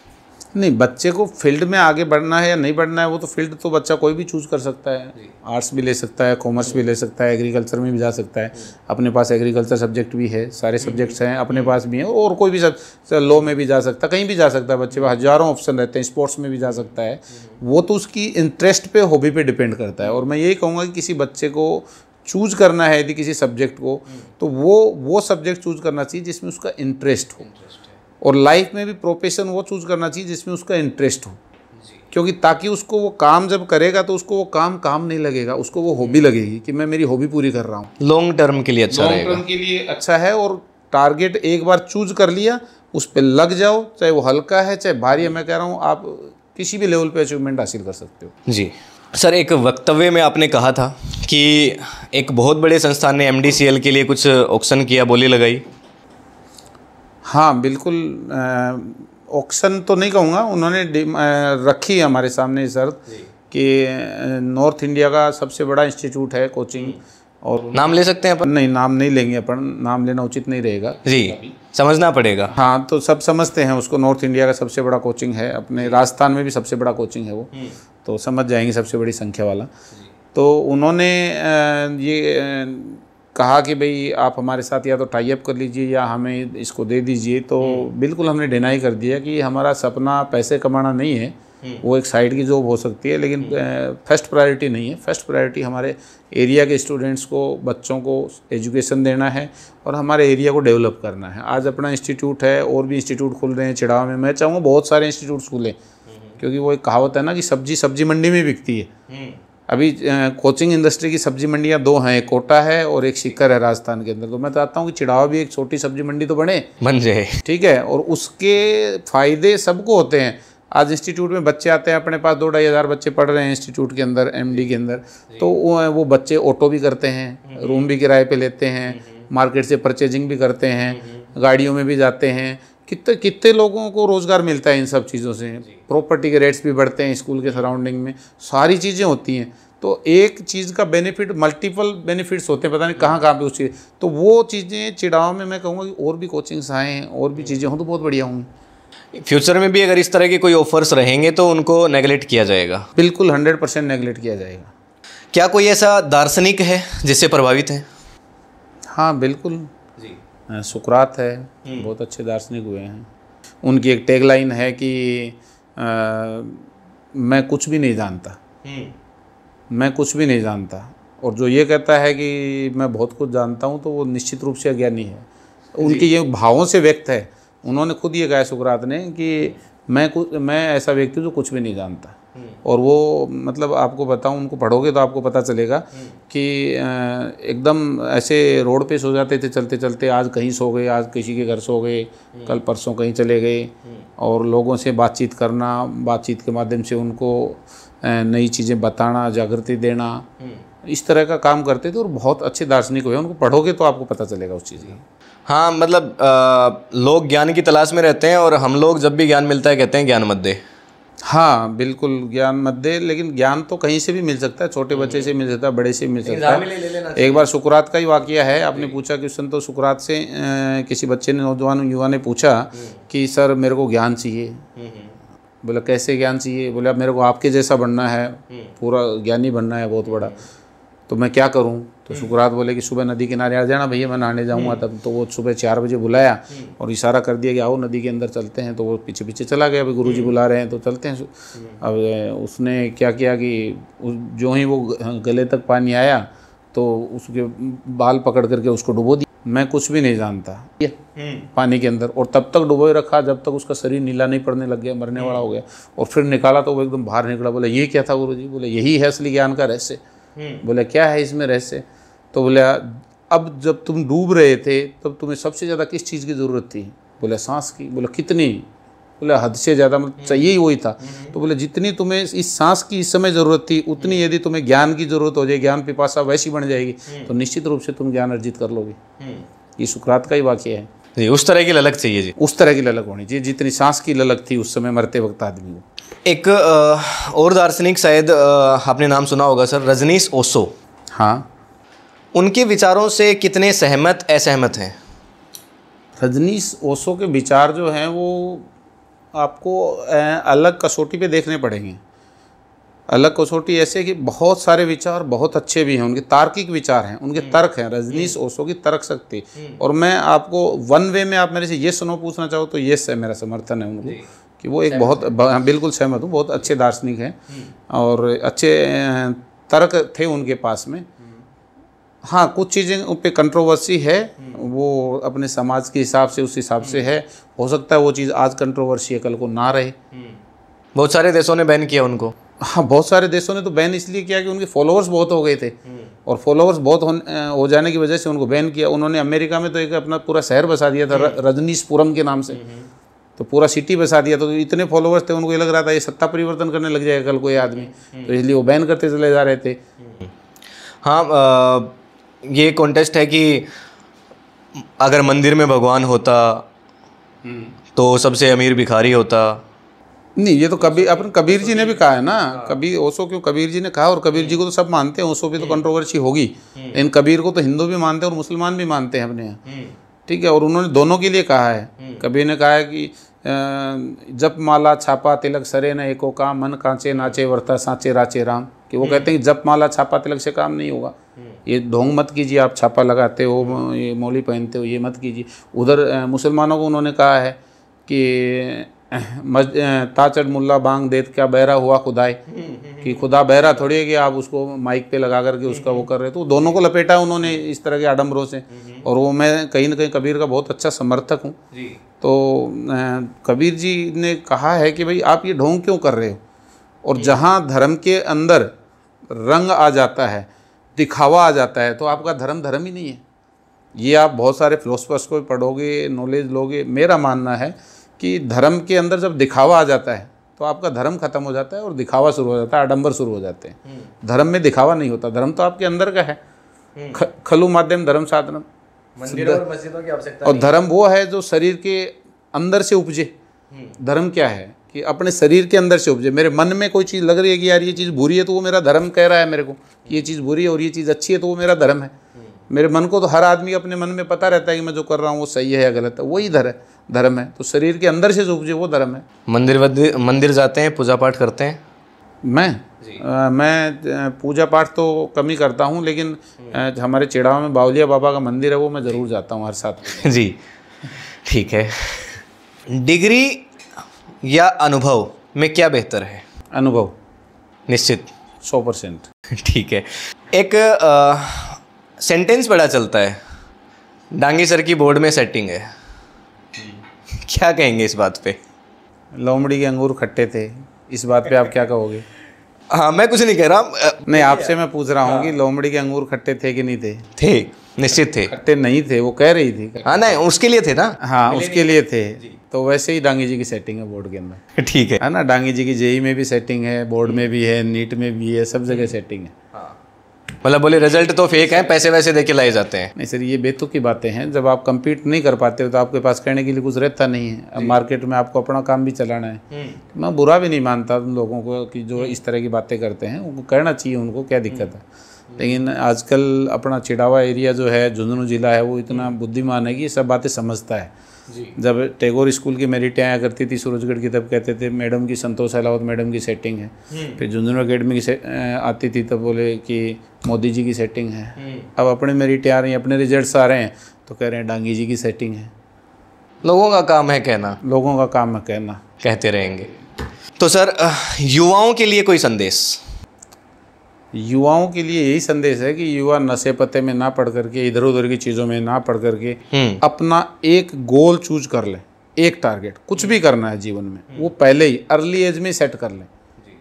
नहीं, बच्चे को फील्ड में आगे बढ़ना है या नहीं बढ़ना है, वो तो फील्ड तो बच्चा कोई भी चूज़ कर सकता है। आर्ट्स भी ले सकता है, कॉमर्स भी ले सकता है, एग्रीकल्चर में भी जा सकता है। अपने पास एग्रीकल्चर सब्जेक्ट भी है, सारे सब्जेक्ट्स हैं अपने पास भी हैं, और कोई भी लॉ में भी जा सकता है, कहीं भी जा सकता है। बच्चे पास हज़ारों ऑप्शन रहते हैं, स्पोर्ट्स में भी जा सकता है। वो तो उसकी इंटरेस्ट पे, हॉबी पे डिपेंड करता है। और मैं यही कहूँगा कि किसी बच्चे को चूज़ करना है यदि किसी सब्जेक्ट को, तो वो सब्जेक्ट चूज़ करना चाहिए जिसमें उसका इंटरेस्ट हो। और लाइफ में भी प्रोफेशन वो चूज़ करना चाहिए जिसमें उसका इंटरेस्ट हो, क्योंकि ताकि उसको वो काम जब करेगा तो उसको वो काम नहीं लगेगा, उसको वो हॉबी लगेगी कि मैं मेरी हॉबी पूरी कर रहा हूँ। लॉन्ग टर्म के लिए अच्छा रहेगा। लॉन्ग टर्म के लिए अच्छा है। और टारगेट एक बार चूज कर लिया, उस पर लग जाओ, चाहे वो हल्का है चाहे भारी है। मैं कह रहा हूँ आप किसी भी लेवल पे अचीवमेंट हासिल कर सकते हो। जी सर, एक वक्तव्य में आपने कहा था कि एक बहुत बड़े संस्थान ने MDCL के लिए कुछ ऑक्शन किया, बोली लगाई। हाँ बिल्कुल, ऑक्शन तो नहीं कहूँगा, उन्होंने रखी हमारे सामने शर्त कि नॉर्थ इंडिया का सबसे बड़ा इंस्टीट्यूट है कोचिंग, और नाम ले सकते हैं अपन? नहीं, नाम नहीं लेंगे अपन, नाम लेना उचित नहीं रहेगा जी, समझना पड़ेगा। हाँ, तो सब समझते हैं उसको, नॉर्थ इंडिया का सबसे बड़ा कोचिंग है, अपने राजस्थान में भी सबसे बड़ा कोचिंग है वो, तो समझ जाएंगे सबसे बड़ी संख्या वाला। तो उन्होंने ये कहा कि भाई आप हमारे साथ या तो टाई अप कर लीजिए या हमें इसको दे दीजिए। तो बिल्कुल हमने डिनाई कर दिया कि हमारा सपना पैसे कमाना नहीं है, वो एक साइड की जॉब हो सकती है, लेकिन फर्स्ट प्रायोरिटी नहीं है। फर्स्ट प्रायोरिटी हमारे एरिया के स्टूडेंट्स को, बच्चों को एजुकेशन देना है और हमारे एरिया को डेवलप करना है। आज अपना इंस्टीट्यूट है, और भी इंस्टीट्यूट खुल रहे हैं चिड़ाव में। मैं चाहूँगा बहुत सारे इंस्टीट्यूट्स खुलें, क्योंकि वो एक कहावत है ना कि सब्जी मंडी में बिकती है। अभी कोचिंग इंडस्ट्री की सब्जी मंडियाँ 2 हैं, एक कोटा है और एक सीकर है राजस्थान के अंदर। तो मैं चाहता हूँ कि चिड़ाव भी एक छोटी सब्जी मंडी तो बन जाए, ठीक है, और उसके फ़ायदे सबको होते हैं। आज इंस्टीट्यूट में बच्चे आते हैं, अपने पास 2-2.5 हज़ार बच्चे पढ़ रहे हैं इंस्टीट्यूट के अंदर, एमडी के अंदर। तो वो बच्चे ऑटो भी करते हैं, रूम भी किराए पे लेते हैं, मार्केट से परचेजिंग भी करते हैं, गाड़ियों में भी जाते हैं। कितने लोगों को रोज़गार मिलता है इन सब चीज़ों से। प्रॉपर्टी के रेट्स भी बढ़ते हैं स्कूल के सराउंडिंग में, सारी चीज़ें होती हैं। तो एक चीज़ का बेनिफिट, मल्टीपल बेनिफिट्स होते हैं, पता नहीं कहाँ पे उस चीज़। तो वो चीज़ें चिड़ाव में मैं कहूँगा कि और भी कोचिंग्स आएँ और भी चीज़ें हों तो बहुत बढ़िया होंगी। फ्यूचर में भी अगर इस तरह के कोई ऑफर्स रहेंगे तो उनको नेगलेक्ट किया जाएगा? बिल्कुल 100% नेगलेक्ट किया जाएगा। क्या कोई ऐसा दार्शनिक है जिससे प्रभावित है? हाँ बिल्कुल जी, सुकरात है, बहुत अच्छे दार्शनिक हुए हैं। उनकी एक टैगलाइन है कि मैं कुछ भी नहीं जानता, मैं कुछ भी नहीं जानता। और जो ये कहता है कि मैं बहुत कुछ जानता हूँ तो वो निश्चित रूप से अज्ञानी है। उनके ये भावों से व्यक्त है। उन्होंने खुद ये कहा सुकरात ने कि मैं ऐसा व्यक्ति हूँ जो कुछ भी नहीं जानता। और वो मतलब आपको बताऊँ, उनको पढ़ोगे तो आपको पता चलेगा कि एकदम ऐसे रोड पे सो जाते थे चलते चलते, आज कहीं सो गए, आज किसी के घर सो गए, कल परसों कहीं चले गए। और लोगों से बातचीत करना, बातचीत के माध्यम से उनको नई चीज़ें बताना, जागृति देना, इस तरह का काम करते थे। और बहुत अच्छे दार्शनिक हुए, उनको पढ़ोगे तो आपको पता चलेगा उस चीज़ की। हाँ, मतलब लोग ज्ञान की तलाश में रहते हैं और हम लोग जब भी ज्ञान मिलता है कहते हैं ज्ञान मत दे। हाँ बिल्कुल, ज्ञान मत दे, लेकिन ज्ञान तो कहीं से भी मिल सकता है, छोटे बच्चे से मिल सकता है, बड़े से मिल सकता है। एक बार सुकरात का ही वाकया है। आपने पूछा क्वेश्चन, तो सुकरात से किसी बच्चे ने, नौजवान युवा ने पूछा कि सर मेरे को ज्ञान चाहिए। बोला कैसे ज्ञान चाहिए? बोला मेरे को आपके जैसा बनना है, पूरा ज्ञानी बनना है, बहुत बड़ा, तो मैं क्या करूं? तो सुकरात बोले कि सुबह नदी किनारे आ जाना भैया, मैं नहाने जाऊंगा तब। तो वो सुबह 4 बजे बुलाया और इशारा कर दिया कि आओ नदी के अंदर चलते हैं। तो वो पीछे पीछे चला गया, अभी गुरुजी बुला रहे हैं तो चलते हैं। अब उसने क्या किया कि जो ही वो गले तक पानी आया तो उसके बाल पकड़ करके उसको डुबो दिया। मैं कुछ भी नहीं जानता पानी के अंदर, और तब तक डुबोए रखा जब तक उसका शरीर नीला नहीं पड़ने लग गया, मरने वाला हो गया। और फिर निकाला तो वो एकदम बाहर निकला। बोला ये क्या था गुरुजी? बोले यही है असली ज्ञान का रहस्य। बोले क्या है इसमें रहस्य? तो बोले अब जब तुम डूब रहे थे तब तुम्हें सबसे ज़्यादा किस चीज़ की ज़रूरत थी? बोले सांस की। बोले कितनी? बोले हद से ज़्यादा, मतलब चाहिए ही वही था। तो बोले जितनी तुम्हें इस सांस की इस समय ज़रूरत थी, उतनी यदि तुम्हें ज्ञान की ज़रूरत हो जाए, ज्ञान पिपासा वैसी बन जाएगी, तो निश्चित रूप से तुम ज्ञान अर्जित कर लोगे। ये सुकरात का ही वाक्य है जी। उस तरह की ललक चाहिए जी, उस तरह की ललक होनी चाहिए जितनी सांस की ललक थी उस समय मरते वक्त आदमी को। एक और दार्शनिक, शायद आपने नाम सुना होगा सर, रजनीश ओशो। हाँ, उनके विचारों से कितने सहमत असहमत हैं? रजनीश ओशो के विचार जो हैं वो आपको अलग कसौटी पे देखने पड़ेंगे। अलग कसौटी ऐसे कि बहुत सारे विचार बहुत अच्छे भी हैं, उनके तार्किक विचार हैं, उनके तर्क हैं। रजनीश ओशो की तर्क शक्ति। और मैं आपको वन वे में आप मेरे से ये सुनो पूछना चाहो तो ये है, मेरा समर्थन है उनको कि वो एक बहुत, बिल्कुल सहमत हूँ, बहुत अच्छे दार्शनिक हैं और अच्छे तर्क थे उनके पास में। हाँ, कुछ चीज़ें उन पर कंट्रोवर्सी है, वो अपने समाज के हिसाब से उस हिसाब से है। हो सकता है वो चीज़ आज कंट्रोवर्सी है, कल को ना रहे। बहुत सारे देशों ने बैन किया उनको। हाँ, बहुत सारे देशों ने तो बैन इसलिए किया कि उनके फॉलोअर्स बहुत हो गए थे, और फॉलोअर्स बहुत हो जाने की वजह से उनको बैन किया। उन्होंने अमेरिका में तो एक अपना पूरा शहर बसा दिया था रजनीशपुरम के नाम से, तो पूरा सिटी बसा दिया। तो इतने फॉलोअर्स थे, उनको ये लग रहा था ये सत्ता परिवर्तन करने लग जाएगा कल को ये आदमी, तो इसलिए वो बैन करते चले जा रहे थे। हाँ, ये कॉन्टेस्ट है कि अगर मंदिर में भगवान होता तो सबसे अमीर भिखारी होता। नहीं, ये तो कबीर जी ने भी कहा है ना। कबीर ओशो क्यों, कबीर जी ने कहा, और कबीर जी को तो सब मानते हैं, ओशो भी तो कंट्रोवर्सी होगी। इन कबीर को तो हिंदू भी मानते हैं और मुसलमान भी मानते हैं अपने यहाँ, ठीक है। और उन्होंने दोनों के लिए कहा है। कबीर ने कहा है कि जप माला छापा तिलक सरे न एको काम, मन कांचे नाचे वर्ता सांचे राचे राम। कि वो कहते हैं कि जप माला छापा तिलक से काम नहीं होगा, ये ढोंग मत कीजिए, आप छापा लगाते हो, ये मौली पहनते हो, ये मत कीजिए। उधर मुसलमानों को उन्होंने कहा है कि ताचड़ मुल्ला बांग देत क्या बहरा हुआ खुदाई, कि खुदा बहरा थोड़ी है कि आप उसको माइक पे लगा करके उसका वो कर रहे। तो दोनों को लपेटा उन्होंने इस तरह के आडम्बरों से, और वो मैं कहीं ना कहीं कबीर का बहुत अच्छा समर्थक हूँ। तो कबीर जी ने कहा है कि भाई आप ये ढोंग क्यों कर रहे हो, और जहाँ धर्म के अंदर रंग आ जाता है, दिखावा आ जाता है, तो आपका धर्म धर्म ही नहीं है। ये आप बहुत सारे फिलोसफर्स को पढ़ोगे, नॉलेज लोगे, मेरा मानना है कि धर्म के अंदर जब दिखावा आ जाता है तो आपका धर्म खत्म हो जाता है और दिखावा शुरू हो जाता है, आडंबर शुरू हो जाते हैं। धर्म में दिखावा नहीं होता, धर्म तो आपके अंदर का है। खलु माध्यम धर्म साधनम, मंदिरों और मस्जिदों की आवश्यकता और धर्म वो है जो शरीर के अंदर से उपजे। धर्म क्या है कि अपने शरीर के अंदर से उपजे। मेरे मन में कोई चीज़ लग रही है कि यार ये चीज़ बुरी है, तो वो मेरा धर्म कह रहा है मेरे को कि ये चीज़ बुरी है, और ये चीज़ अच्छी है, तो वो मेरा धर्म है। मेरे मन को तो हर आदमी अपने मन में पता रहता है कि मैं जो कर रहा हूँ वो सही है या गलत है, वही धर्म है। तो शरीर के अंदर से जो उपजे वो धर्म है। मंदिर जाते हैं, पूजा पाठ करते हैं? मैं पूजा पाठ तो कम ही करता हूँ, लेकिन हमारे चिड़ावा में बावलिया बाबा का मंदिर है, वो मैं ज़रूर जाता हूँ हर साल। जी ठीक है। डिग्री या अनुभव में क्या बेहतर है? अनुभव निश्चित 100%। ठीक है। एक सेंटेंस बड़ा चलता है, डांगी सर की बोर्ड में सेटिंग है, क्या कहेंगे इस बात पे? लोमड़ी के अंगूर खट्टे थे, इस बात पे आप क्या कहोगे? हाँ, मैं कुछ नहीं कह रहा, नहीं आपसे मैं पूछ रहा हूँ कि लोमड़ी के अंगूर खट्टे थे कि नहीं थे? थे, निश्चित थे। खट्टे नहीं थे, वो कह रही थी। हाँ नहीं, उसके लिए थे ना। हाँ उसके लिए थे। तो वैसे ही डांगी जी की सेटिंग है बोर्ड के अंदर। ठीक है ना, डांगी जी की जेई में भी सेटिंग है, बोर्ड में भी है, नीट में भी है, सब जगह सेटिंग है। मतलब बोले रिजल्ट तो फेक है, पैसे वैसे देके लाए जाते हैं। नहीं सर, ये बेतुक की बातें हैं। जब आप compete नहीं कर पाते हो तो आपके पास कहने के लिए कुछ रहता नहीं है। अब मार्केट में आपको अपना काम भी चलाना है। तो मैं बुरा भी नहीं मानता उन लोगों को कि जो इस तरह की बातें करते हैं, उनको करना चाहिए, उनको क्या दिक्कत है। लेकिन आजकल अपना चिड़ावा एरिया जो है, झुंझुनू जिला है, वो इतना बुद्धिमान है कि ये सब बातें समझता है। जब टैगोर स्कूल की मेरिटें आया करती थी सूरजगढ़ की, तब कहते थे मैडम की, संतोष अहलावत मैडम की सेटिंग है। फिर झुंझुनू अकेडमी की आती थी तब बोले कि मोदी जी की सेटिंग है। अब अपने मेरिटें आ रही हैं, अपने रिजल्ट्स आ रहे हैं, तो कह रहे हैं डांगी जी की सेटिंग है। लोगों का काम है कहना, लोगों का काम है कहना, कहते रहेंगे। तो सर, युवाओं के लिए कोई संदेश? युवाओं के लिए यही संदेश है कि युवा नशे पत्ते में ना पड़ करके, इधर उधर की चीज़ों में ना पड़ करके अपना एक गोल चूज कर लें, एक टारगेट। कुछ भी करना है जीवन में, वो पहले ही अर्ली एज में सेट कर लें।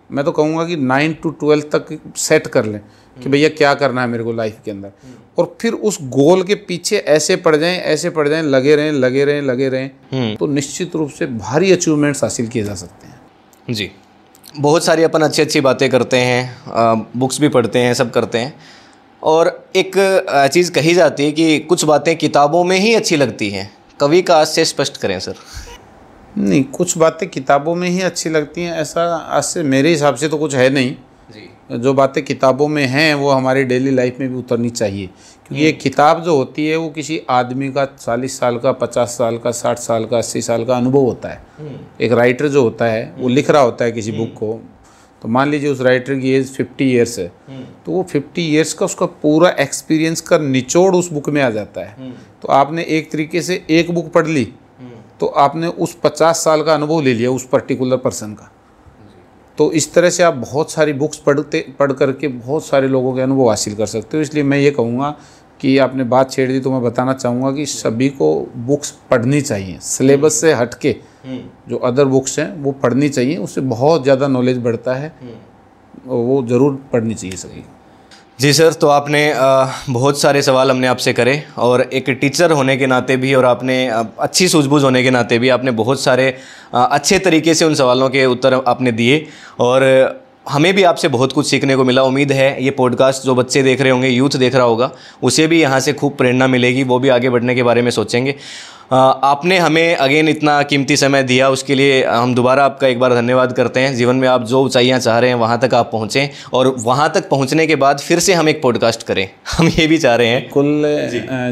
मैं तो कहूँगा कि 9 to 12 तक सेट कर लें कि भैया क्या करना है मेरे को लाइफ के अंदर, और फिर उस गोल के पीछे ऐसे पड़ जाएं, लगे रहें, तो निश्चित रूप से भारी अचीवमेंट्स हासिल किए जा सकते हैं। जी, बहुत सारी अपन अच्छी बातें करते हैं, बुक्स भी पढ़ते हैं, सब करते हैं, और एक चीज़ कही जाती है कि कुछ बातें किताबों में ही अच्छी लगती हैं। कवि का आज से स्पष्ट करें सर। नहीं, कुछ बातें किताबों में ही अच्छी लगती हैं, ऐसा आज से मेरे हिसाब से तो कुछ है नहीं जी। जो बातें किताबों में हैं वो हमारी डेली लाइफ में भी उतरनी चाहिए, क्योंकि ये किताब जो होती है वो किसी आदमी का 40 साल का, 50 साल का, 60 साल का, 80 साल का अनुभव होता है। एक राइटर जो होता है वो लिख रहा होता है किसी बुक को, तो मान लीजिए उस राइटर की एज 50 ईयर्स है, तो वो 50 ईयर्स का उसका पूरा एक्सपीरियंस का निचोड़ उस बुक में आ जाता है। तो आपने एक तरीके से एक बुक पढ़ ली तो आपने उस 50 साल का अनुभव ले लिया उस पर्टिकुलर पर्सन का। तो इस तरह से आप बहुत सारी बुक्स पढ़ करके बहुत सारे लोगों के अनुभव हासिल कर सकते हो। इसलिए मैं ये कहूँगा कि आपने बात छेड़ दी तो मैं बताना चाहूँगा कि सभी को बुक्स पढ़नी चाहिए, सिलेबस से हटके जो अदर बुक्स हैं वो पढ़नी चाहिए, उससे बहुत ज़्यादा नॉलेज बढ़ता है, वो ज़रूर पढ़नी चाहिए सभी। जी सर, तो आपने बहुत सारे सवाल हमने आपसे करे, और एक टीचर होने के नाते भी और आपने अच्छी सूझबूझ होने के नाते भी आपने बहुत सारे अच्छे तरीके से उन सवालों के उत्तर आपने दिए, और हमें भी आपसे बहुत कुछ सीखने को मिला। उम्मीद है ये पॉडकास्ट जो बच्चे देख रहे होंगे, यूथ देख रहा होगा, उसे भी यहाँ से खूब प्रेरणा मिलेगी, वो भी आगे बढ़ने के बारे में सोचेंगे। आपने हमें अगेन इतना कीमती समय दिया, उसके लिए हम दोबारा आपका एक बार धन्यवाद करते हैं। जीवन में आप जो ऊंचाइयां चाह रहे हैं वहां तक आप पहुंचें, और वहां तक पहुंचने के बाद फिर से हम एक पॉडकास्ट करें, हम ये भी चाह रहे हैं। कुल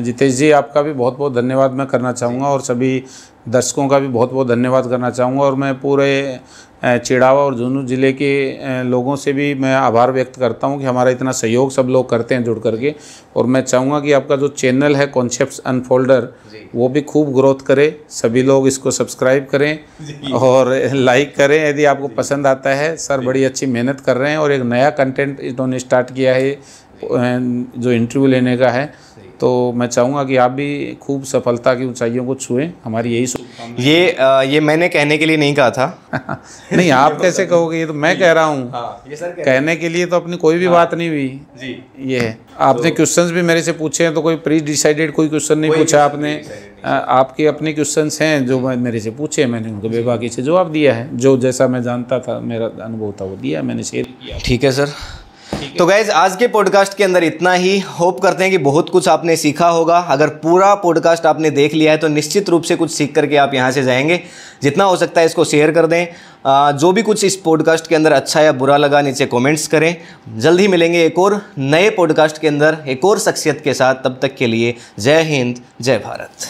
जितेश जी, आपका भी बहुत बहुत धन्यवाद मैं करना चाहूँगा, और सभी दर्शकों का भी बहुत बहुत धन्यवाद करना चाहूँगा। और मैं पूरे चिड़ावा और झुंझुनू ज़िले के लोगों से भी मैं आभार व्यक्त करता हूं कि हमारा इतना सहयोग सब लोग करते हैं जुड़ करके। और मैं चाहूँगा कि आपका जो चैनल है कॉन्सेप्ट्स अनफोल्डर, वो भी खूब ग्रोथ करे, सभी लोग इसको सब्सक्राइब करें और लाइक करें यदि आपको पसंद आता है। सर बड़ी अच्छी मेहनत कर रहे हैं और एक नया कंटेंट इन्होंने स्टार्ट किया है जो इंटरव्यू लेने का है, तो मैं चाहूँगा कि आप भी खूब सफलता की ऊंचाइयों को छुएं, हमारी यही शुभकामनाएं। ये मैंने कहने के लिए नहीं कहा था। नहीं, आप कैसे कहोगे, ये तो मैं कह रहा हूँ। ये सर कहने के लिए तो अपनी कोई भी बात नहीं हुई जी। ये है, आपने क्वेश्चंस भी मेरे से पूछे हैं, तो कोई प्री डिसाइडेड कोई क्वेश्चन नहीं पूछा आपने। आपके अपने क्वेश्चंस हैं जो मेरे से पूछे, मैंने उनको बेबाकी से जवाब दिया है। जो जैसा मैं जानता था, मेरा अनुभव था, वो दिया, मैंने शेयर किया। ठीक है सर। तो गाइज आज के पॉडकास्ट के अंदर इतना ही। होप करते हैं कि बहुत कुछ आपने सीखा होगा। अगर पूरा पॉडकास्ट आपने देख लिया है तो निश्चित रूप से कुछ सीख करके आप यहाँ से जाएंगे। जितना हो सकता है इसको शेयर कर दें। जो भी कुछ इस पॉडकास्ट के अंदर अच्छा या बुरा लगा नीचे कमेंट्स करें। जल्द ही मिलेंगे एक और नए पॉडकास्ट के अंदर एक और शख्सियत के साथ। तब तक के लिए जय हिंद, जय भारत।